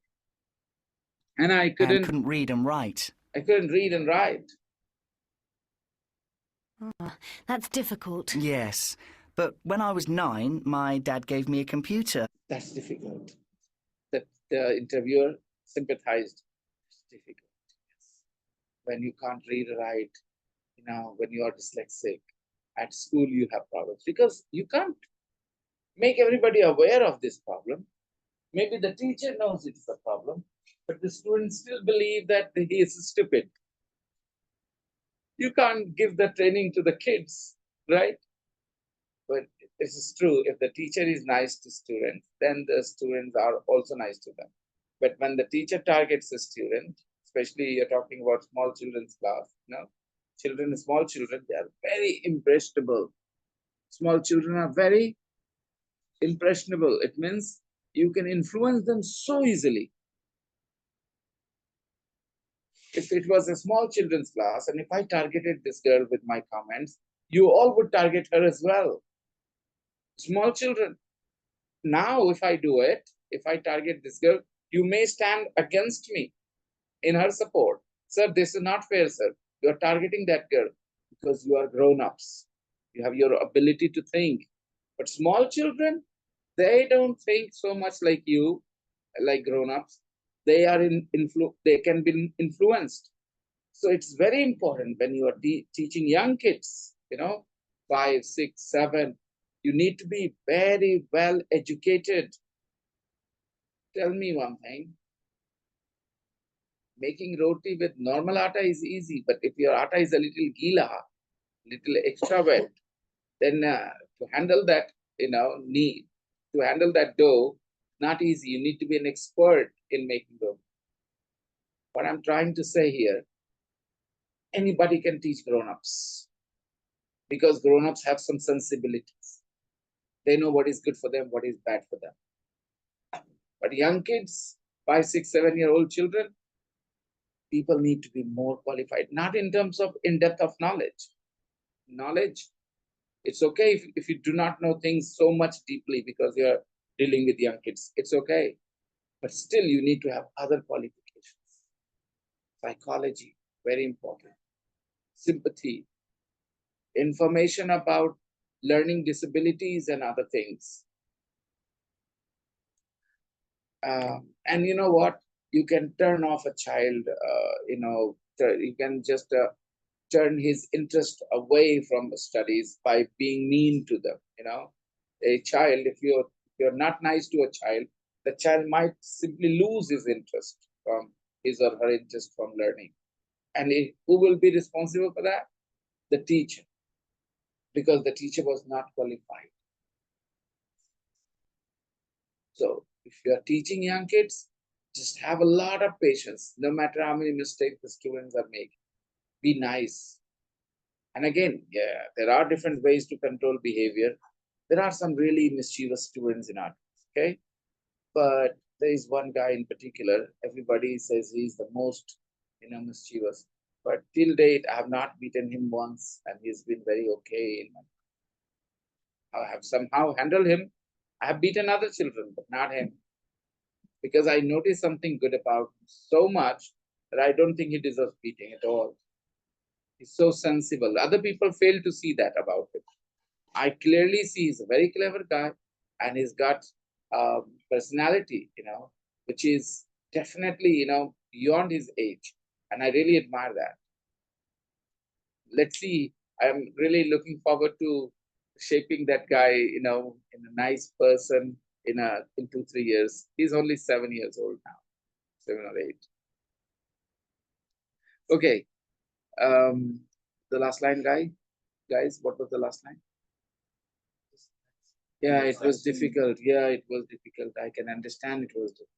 and I And couldn't read and write. couldn't read and write. Oh, that's difficult. Yes, but when I was 9, my dad gave me a computer. That's difficult. The interviewer sympathized. It's difficult. Yes. When you can't read or write, when you are dyslexic, at school you have problems because you can't make everybody aware of this problem. Maybe the teacher knows it's a problem, but the students still believe that he is stupid. You can't give the training to the kids, right? But this is true. If the teacher is nice to students, then the students are also nice to them. But when the teacher targets a student, especially you're talking about small children's class, small children, they are very impressionable. Small children are very impressionable. It means you can influence them so easily. If it was a small children's class and if I targeted this girl with my comments, you all would target her as well. Small children. Now, if I do it, if I target this girl, you may stand against me in her support. Sir, this is not fair, sir. You are targeting that girl because you are grown-ups. You have your ability to think. But small children, they don't think so much like you, like grown-ups. They are they can be influenced. So it's very important when you are teaching young kids, 5, 6, 7, you need to be very well educated. Tell me one thing. Making roti with normal atta is easy, but if your atta is a little gila, little extra wet, then to handle that, to handle that dough, not easy. You need to be an expert in making dough. What I'm trying to say here, anybody can teach grown-ups because grown-ups have some sensibilities. They know what is good for them, what is bad for them. But young kids, 5, 6, 7-year-old children, people need to be more qualified, not in terms of in-depth of knowledge. Knowledge, it's okay if you do not know things so much deeply because you're dealing with young kids. It's okay. But still, you need to have other qualifications. Psychology, very important. Sympathy, information about learning disabilities and other things. And you know what? You can turn off a child, you can just turn his interest away from studies by being mean to them. A child, if you're not nice to a child, the child might simply lose his interest from his or her interest from learning. And who will be responsible for that? The teacher, because the teacher was not qualified. So if you are teaching young kids, just have a lot of patience, no matter how many mistakes the students are making. Be nice. And again, yeah, there are different ways to control behavior. There are some really mischievous students in art, okay? But there is one guy in particular, everybody says he's the most, mischievous. But till date, I have not beaten him once, and he's been very okay. I have somehow handled him. I have beaten other children, but not him. Because I noticed something good about him so much that I don't think he deserves beating at all. He's so sensible. Other people fail to see that about him. I clearly see he's a very clever guy and he's got personality, which is definitely, beyond his age. And I really admire that. Let's see. I'm really looking forward to shaping that guy, in a nice person in 2, 3 years. He's only 7 years old now, 7 or 8. Okay. The last line, guys, what was the last line? Yeah, it was difficult. Yeah, it was difficult. I can understand it was difficult.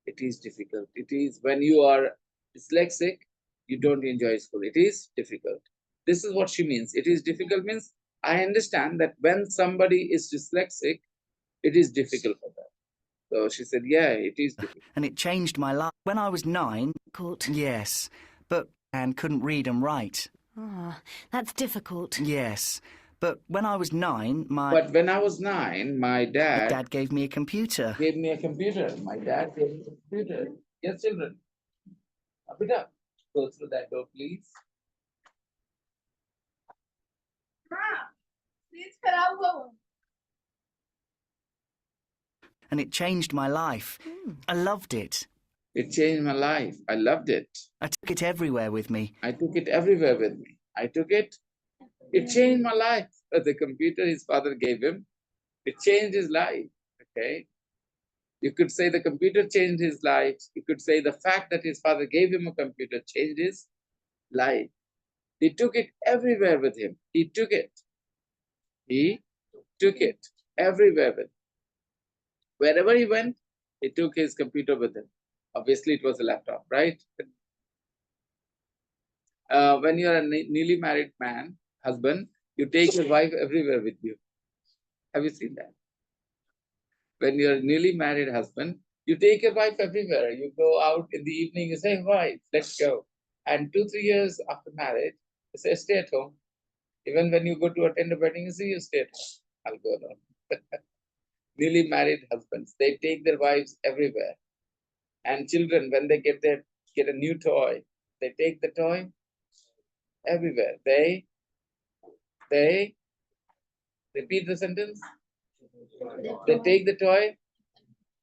It is difficult. It is when you are dyslexic, you don't enjoy school. It is difficult. This is what she means. It is difficult means I understand that when somebody is dyslexic, it is difficult for them. So she said, yeah, it is difficult. And it changed my life. When I was 9, Difficult. yes, but and couldn't read and write. Ah, that's difficult. Yes, but when I was 9, my But when I was 9, my dad gave me a computer. gave me a computer. My dad gave me a computer. Yes, children. Abida, go through that door, please. And it changed my life. I loved it. It changed my life. I loved it. I took it everywhere with me. I took it everywhere with me. I took it. It changed my life. The computer his father gave him, it changed his life. Okay. You could say the computer changed his life. You could say the fact that his father gave him a computer changed his life. He took it everywhere with him. He took it. He took it everywhere with him. Wherever he went, he took his computer with him. Obviously, it was a laptop, right? When you're a newly married man, husband, you take your wife everywhere with you. Have you seen that? When you're a newly married husband, you take your wife everywhere. You go out in the evening, you say, wife, let's go. And 2-3 years after marriage, you say, stay at home. Even when you go to attend a wedding, you say, you stay at home. I'll go alone. Newly married husbands, they take their wives everywhere. And children, when they get a new toy, they take the toy everywhere. They repeat the sentence. They take the toy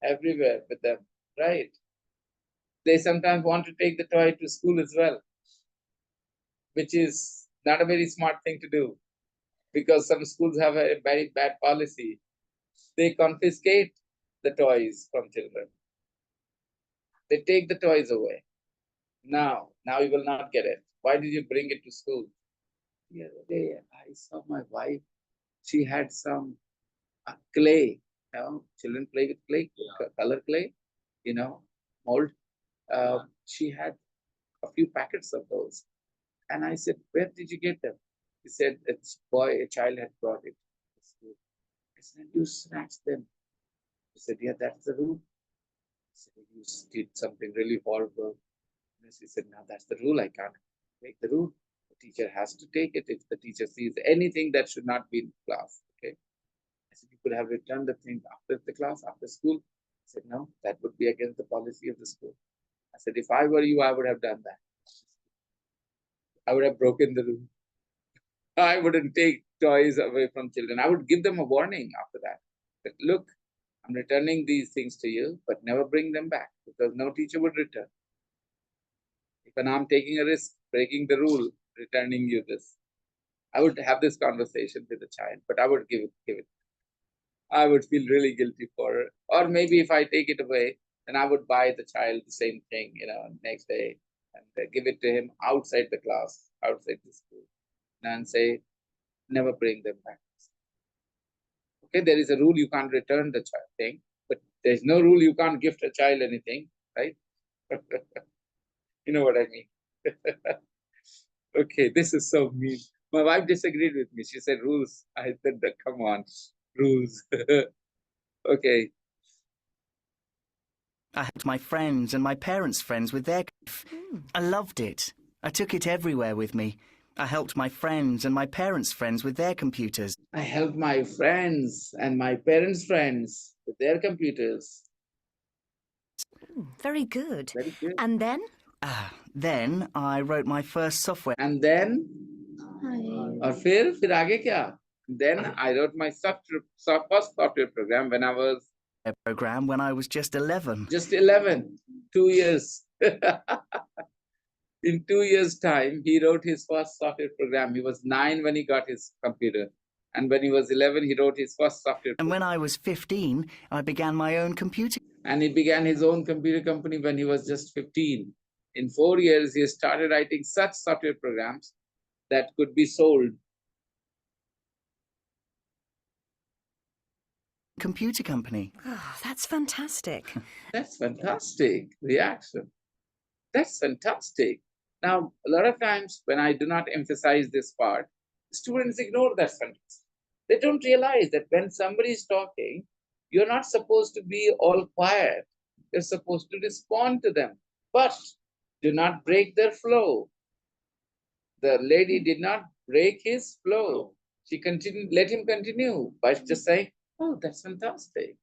everywhere with them, right? They sometimes want to take the toy to school as well, which is not a very smart thing to do, because some schools have a very bad policy. They confiscate the toys from children. They take the toys away. Now you will not get it. Why did you bring it to school? The other day, I saw my wife. She had some clay. Children play with clay, color clay, mold. She had a few packets of those. And I said, where did you get them? He said, a child had brought it to school. I said, you snatched them. He said, yeah, that's the rule. I said, you did something really horrible. And she said, no, that's the rule. I can't break the rule. The teacher has to take it if the teacher sees anything that should not be in class. Okay. I said, you could have returned the thing after the class, after school. I said, no, that would be against the policy of the school. I said, if I were you, I would have done that. I would have broken the rule. I wouldn't take toys away from children. I would give them a warning after that. But look, I'm returning these things to you, but never bring them back, because no teacher would return. When I'm taking a risk, breaking the rule, returning you this, I would have this conversation with the child, but I would give it. I would feel really guilty for it. Or maybe if I take it away, then I would buy the child the same thing, next day, and give it to him outside the class, outside the school, and say, never bring them back. Okay, there is a rule you can't return the child thing, but there's no rule you can't gift a child anything, right? You know what I mean? Okay, this is so mean. My wife disagreed with me. She said rules. I said, come on, rules. Okay. I helped my friends and my parents' friends with their... I loved it. I took it everywhere with me. I helped my friends and my parents' friends with their computers. I helped my friends and my parents' friends with their computers. Very good. Very good. And then? Then I wrote my first software. And then, और फिर आगे क्या? Then I wrote my first software program when I was Program when I was just 11. Just 11, 2 years. In 2 years' time, he wrote his first software program. He was 9 when he got his computer. And when he was 11, he wrote his first software program. And when I was 15, I began my own computer. And he began his own computer company when he was just 15. In 4 years, he started writing such software programs that could be sold. computer company. Oh, that's fantastic. That's fantastic reaction. That's fantastic. Now, a lot of times when I do not emphasize this part, students ignore that sentence. They don't realize that when somebody is talking, you're not supposed to be all quiet. You're supposed to respond to them, but do not break their flow. The lady did not break his flow. She continued, let him continue by just saying, "Oh, that's fantastic."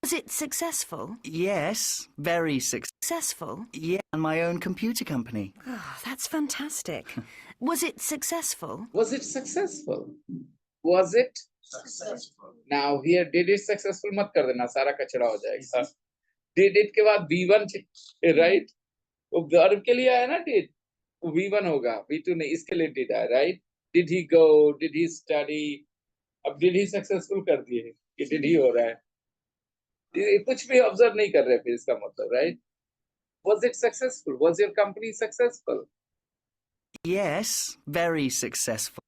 Was it successful? Yes, very Successful? Yeah, and my own computer company. Oh, that's fantastic. Was it successful? Was it successful? Was it successful? Now here, did it successful मत कर देना, सारा कचरा हो जाएगा. Did it के बाद V1 right? वो verb के लिए आया ना did. V1 होगा, V2 नहीं, इसके लिए did आया, right? Did he go? Did he study? अब did he successful कर दिए कि did he हो रहा है. कुछ भी observe नहीं कर रहे फिर इसका मतलब, right? Was it successful? Was your company successful? Yes, very successful.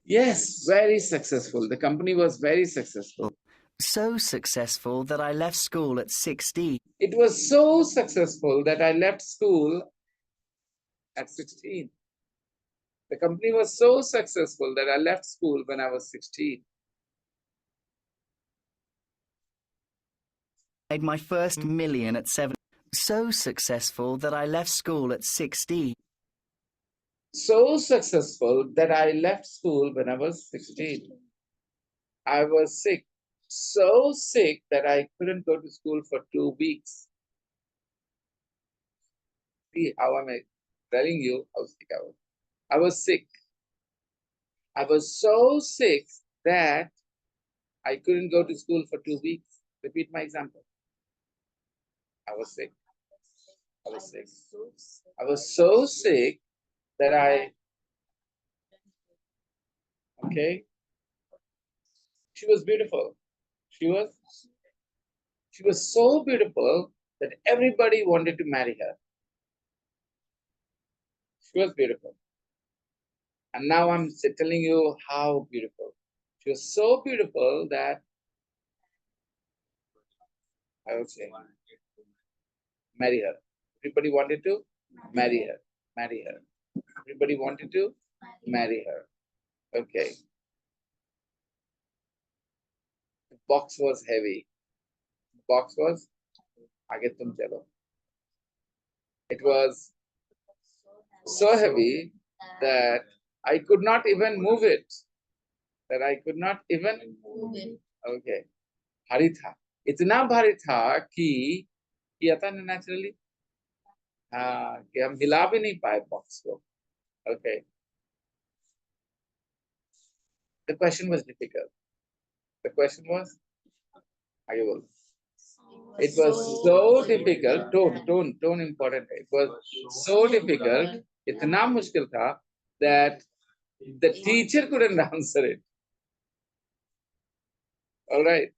Yes, very successful. The company was very successful. So successful that I left school at 16. It was so successful that I left school at 16. The company was so successful that I left school when I was 16. Made my first million at 7. So successful that I left school at 16. So successful that I left school when I was 16. I was sick. So sick that I couldn't go to school for 2 weeks. See how am I telling you how sick I was. I was sick. I was so sick that I couldn't go to school for 2 weeks. Repeat my example. I was sick. I was sick. I was so sick that okay. She was beautiful. She was so beautiful that everybody wanted to marry her. She was beautiful. And now I'm telling you how beautiful. She was so beautiful that I would say, marry her. Everybody wanted to marry her. Marry her. Everybody wanted to marry her. Okay. The box was heavy. The box was आगे तुम चलो. It was so heavy that I could not even move it. That I could not even move it. Okay. भारी था. इतना भारी था कि किया था ना naturally. हाँ, कि हम हिला भी नहीं पाए बॉक्स को. Okay. The question was difficult. The question was, आगे बोलो. It was so difficult. Tone important. It was so difficult. इतना मुश्किल था that the teacher couldn't answer it. All right.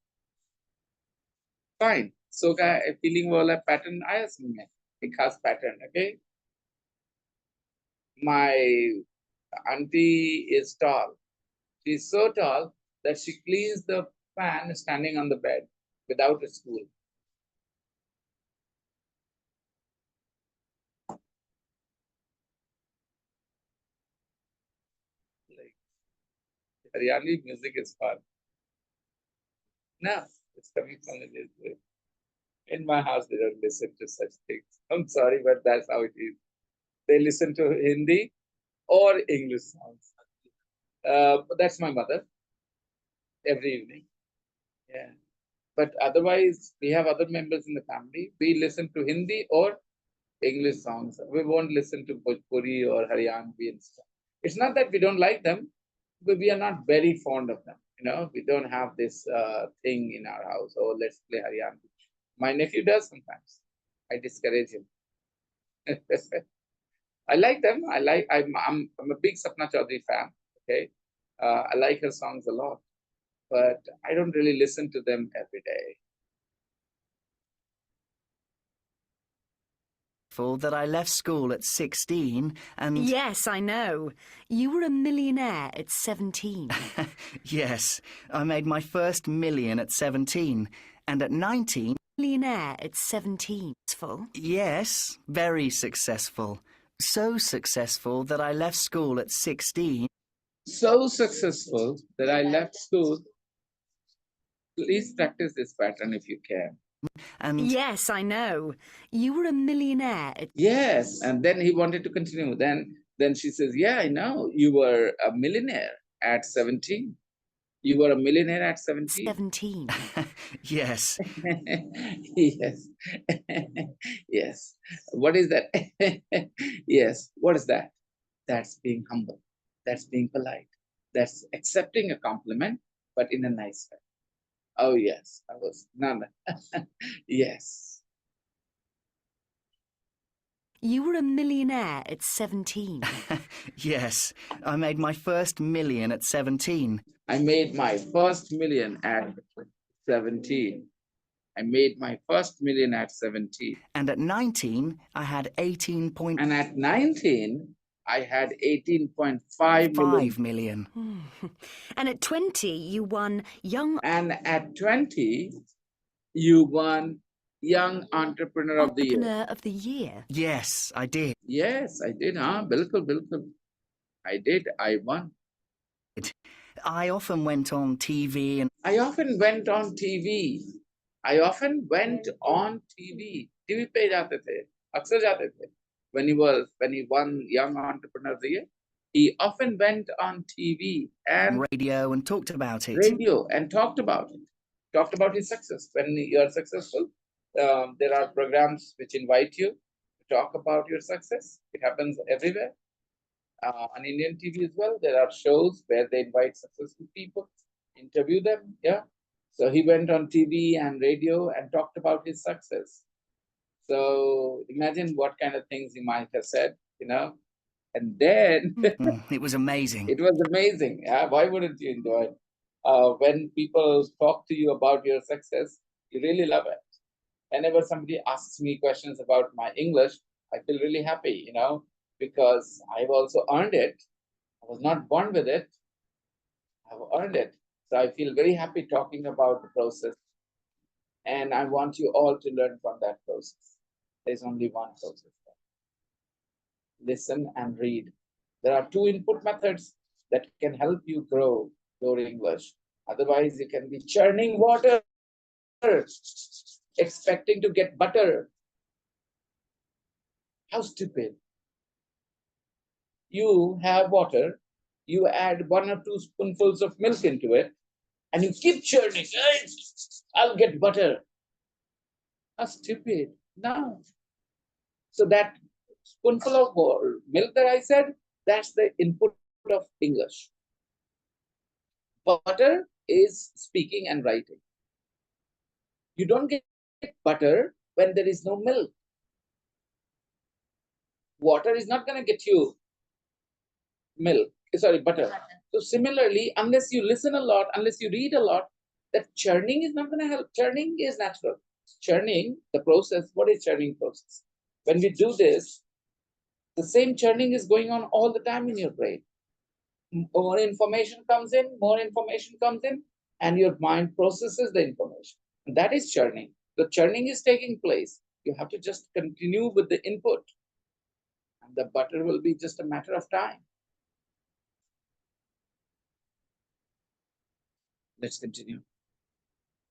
Fine. So का feeling वाला pattern आया समझ में. एक खास pattern. Okay. My auntie is tall. She's so tall that she cleans the fan standing on the bed without a stool. Like Haryani music is fun. No, it's coming from the music. In my house, they don't listen to such things. I'm sorry, but that's how it is. They listen to Hindi or English songs. But that's my mother every evening. Yeah. But otherwise, we have other members in the family. We listen to Hindi or English songs. We won't listen to Bhojpuri or Haryanvi and stuff. It's not that we don't like them, but we are not very fond of them. You know, we don't have this thing in our house. Oh, let's play Haryanvi. My nephew does sometimes. I discourage him. I like them. I'm a big Sapna Chaudhary fan. Okay, I like her songs a lot, but I don't really listen to them every day. that I left school at 16 and... Yes, I know. You were a millionaire at 17. Yes, I made my first million at 17. And at 19... Millionaire at 17. Full. Yes, very successful. So successful that I left school at 16. So successful that I left school. Please practice this pattern if you can. And... Yes, I know. You were a millionaire at... Yes, and then he wanted to continue. Then she says, yeah, I know. You were a millionaire at 17. You were a millionaire at 17. 17. Yes. Yes. Yes. What is that? Yes. What is that? That's being humble. That's being polite. That's accepting a compliment, but in a nice way. Oh, yes. I was. No. Yes. You were a millionaire at 17. Yes, I made my first million at 17. I made my first million at 17. I made my first million at 17. And at 19, I had 18 point... And at 19, I had 18.5 5 million. million. And at 20, you won Young And at 20, you won Young Entrepreneur of the Year. Entrepreneur of the Year. Yes, I did. Yes, I did, huh? Bilkul, bilkul. I did. I won. I often went on TV and... I often went on TV. I often went on TV. TV पे जाते थे, अक्सर जाते थे. When he won Young Entrepreneur of the Year, he often went on TV and radio and talked about it. radio and talked about it. Talked about his success. When you are successful, there are programs which invite you to talk about your success. It happens everywhere. On Indian TV as well, there are shows where they invite successful people, interview them. Yeah. So he went on TV and radio and talked about his success. So imagine what kind of things he might have said, you know. And then It was amazing. it was amazing. Yeah? Why wouldn't you enjoy it? When people talk to you about your success, you really love it. Whenever somebody asks me questions about my English, I feel really happy, you know, because I've also earned it. I was not born with it. I've earned it. So I feel very happy talking about the process. And I want you all to learn from that process. There's only one process. Listen and read. There are two input methods that can help you grow your English. Otherwise, you can be churning water, expecting to get butter. How stupid. You have water, you add 1 or 2 spoonfuls of milk into it, and you keep churning. Hey, I'll get butter. How stupid. No. So that spoonful of milk that I said, that's the input of English. Butter is speaking and writing. You don't get butter when there is no milk. Water is not going to get you butter. So similarly, unless you listen a lot, unless you read a lot, that churning is not going to help. Churning is natural. Churning, the process, what is churning process? When we do this, the same churning is going on all the time in your brain. More information comes in, and your mind processes the information. And that is churning. The churning is taking place. You have to just continue with the input. And the butter will be just a matter of time. Let's continue.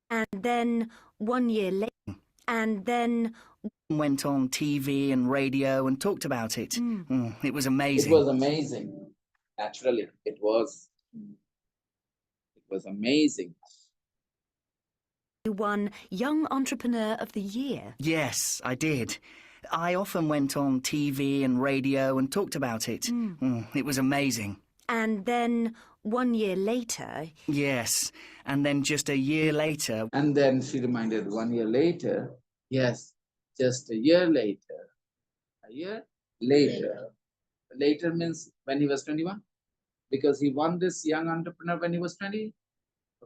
And then 1 year later, and then went on TV and radio and talked about it. It was amazing. It was amazing. Naturally, it was. It was amazing. you won Young Entrepreneur of the Year. Yes, I did. I often went on TV and radio and talked about it. It was amazing. And then 1 year later... Yes, and then just a year later... And then she reminded 1 year later, yes, just a year later. A year later. Later means when he was 21. Because he won this Young Entrepreneur when he was 20.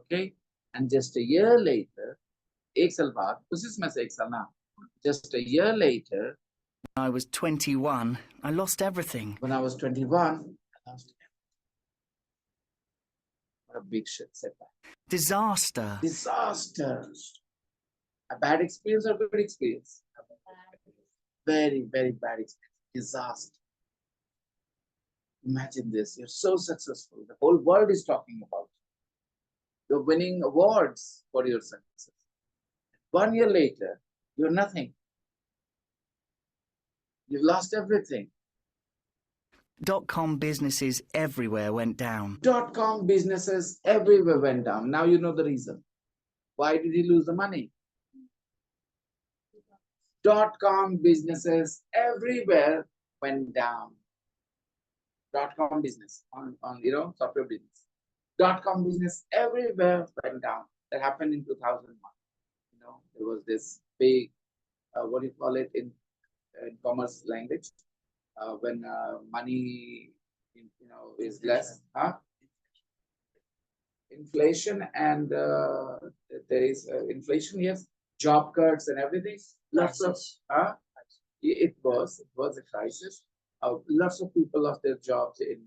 Okay? And just a year later, एक साल बाद, उसी में से एक साल ना, just a year later, When I was 21, I lost everything. When I was 21, I lost it. What a big shit setback. Disaster. Disaster. A bad experience or good experience? Very, very bad experience. Disaster. Imagine this. You're so successful. The whole world is talking about you. You're winning awards for your success. 1 year later, you're nothing. You've lost everything. .com businesses everywhere went down. .com businesses everywhere went down. Now you know the reason. Why did he lose the money? .com businesses everywhere went down. .com business on software business. .com business everywhere went down. That happened in 2001. There was this big, what do you call it in commerce language, when money, is less, inflation, and there is inflation, yes, job cuts and everything. Lots of, it was a crisis. Lots of people lost their jobs in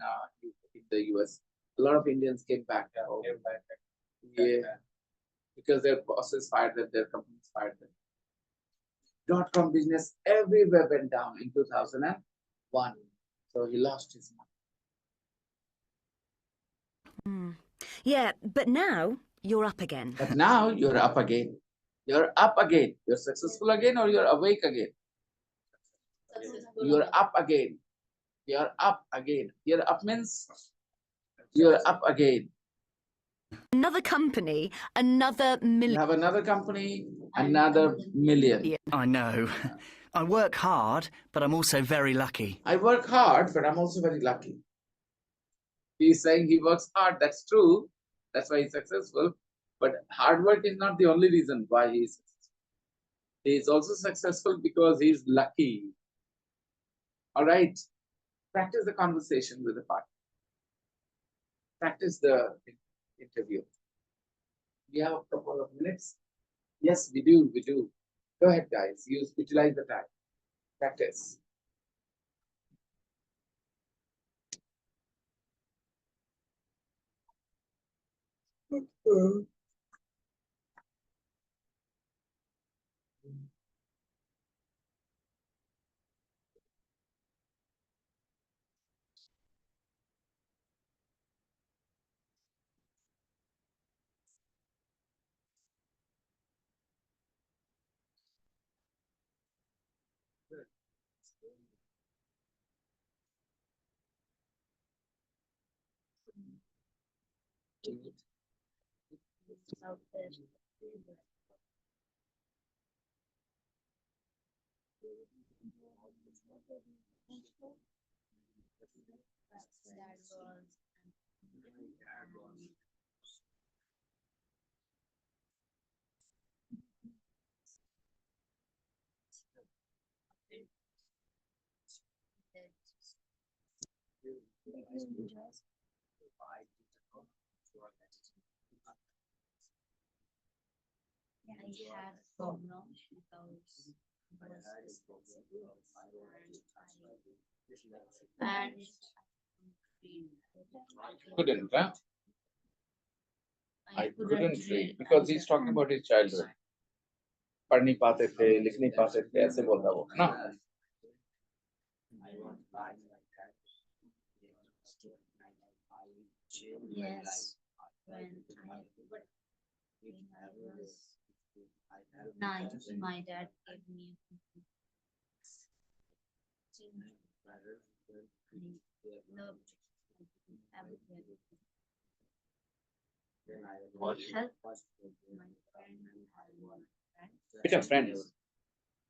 the US. A lot of Indians came back home. Yeah, because their bosses fired them, their companies fired them. .com business everywhere went down in 2001. So he lost his money. Yeah, but now you're up again. But now you're up again. You're up again. You're successful again, or you're awake again? You're up again. You're up again. You're up means you're up again. Another company, another million. You have another company, another million. Yeah. I know. I work hard, but I'm also very lucky. I work hard, but I'm also very lucky. He's saying he works hard. That's true. That's why he's successful. But hard work is not the only reason why he's successful. He is also successful because he's lucky. All right. Practice the conversation with the partner. Practice the interview. We have a couple of minutes. Yes, we do. We do. Go ahead, guys. Utilize the time. Practice. I had problems because Couldn't, huh? I couldn't read because he's talking about his childhood. पढ़ नहीं पाते थे, लिख नहीं पाते थे, ऐसे बोल रहा वो ना. Yes, when I was 9, my dad gave me loved everything. I helped my Which are friends?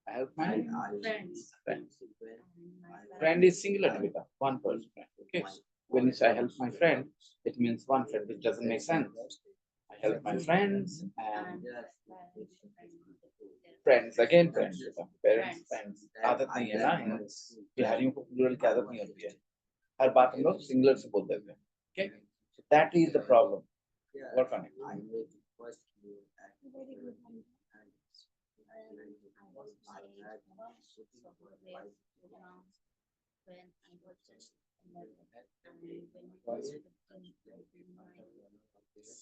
I help my friends. Friend is singular, beta. One person. Okay. When I help my friend, it means one friend, which doesn't make sense. I help my friends and friends, again friends, parents, friends. आदत नहीं है ना, बिहारियों को plural की आदत नहीं होती है. हर बात हम लोग सिंगुलर से बोल देते हैं. Okay, so that is the problem. Work on it. when I was just 11, and when I was 15, my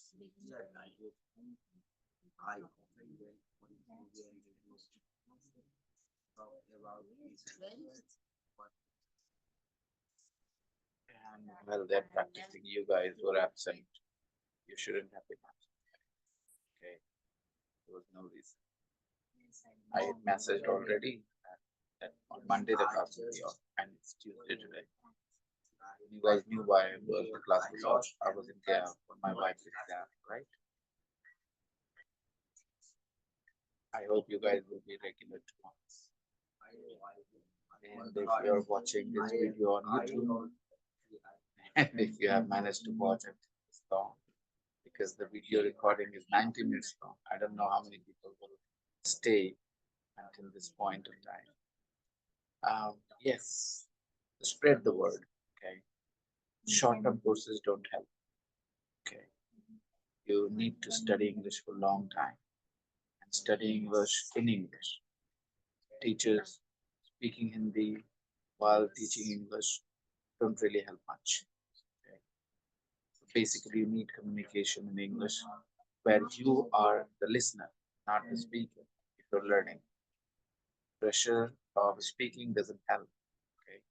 speaking And well, they're practicing. You guys were absent. You shouldn't have been absent. Okay, there was no reason. I had messaged already that on Monday the class will be off, and it's Tuesday today. You guys knew why the class was off. I was in there for my wife's exam, right? I hope you guys will be regular tomorrow. And if you're watching this video on YouTube, and if you have managed to watch it this long, because the video recording is 90 minutes long, I don't know how many people will stay until this point of time. Yes, spread the word. Okay, short-term courses don't help. Okay, you need to study English for a long time and study English in English. Teachers speaking Hindi while teaching English don't really help much. Okay? So basically, you need communication in English where you are the listener, not the speaker. If you're learning, pressure of speaking doesn't help. Okay,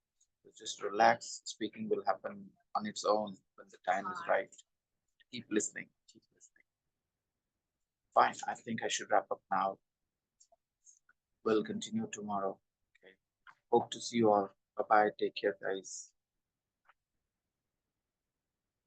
so just relax. Speaking will happen on its own when the time is right. Keep listening. Keep listening. Fine. I think I should wrap up now. We'll continue tomorrow. Okay. Hope to see you all. Bye bye. Take care, guys.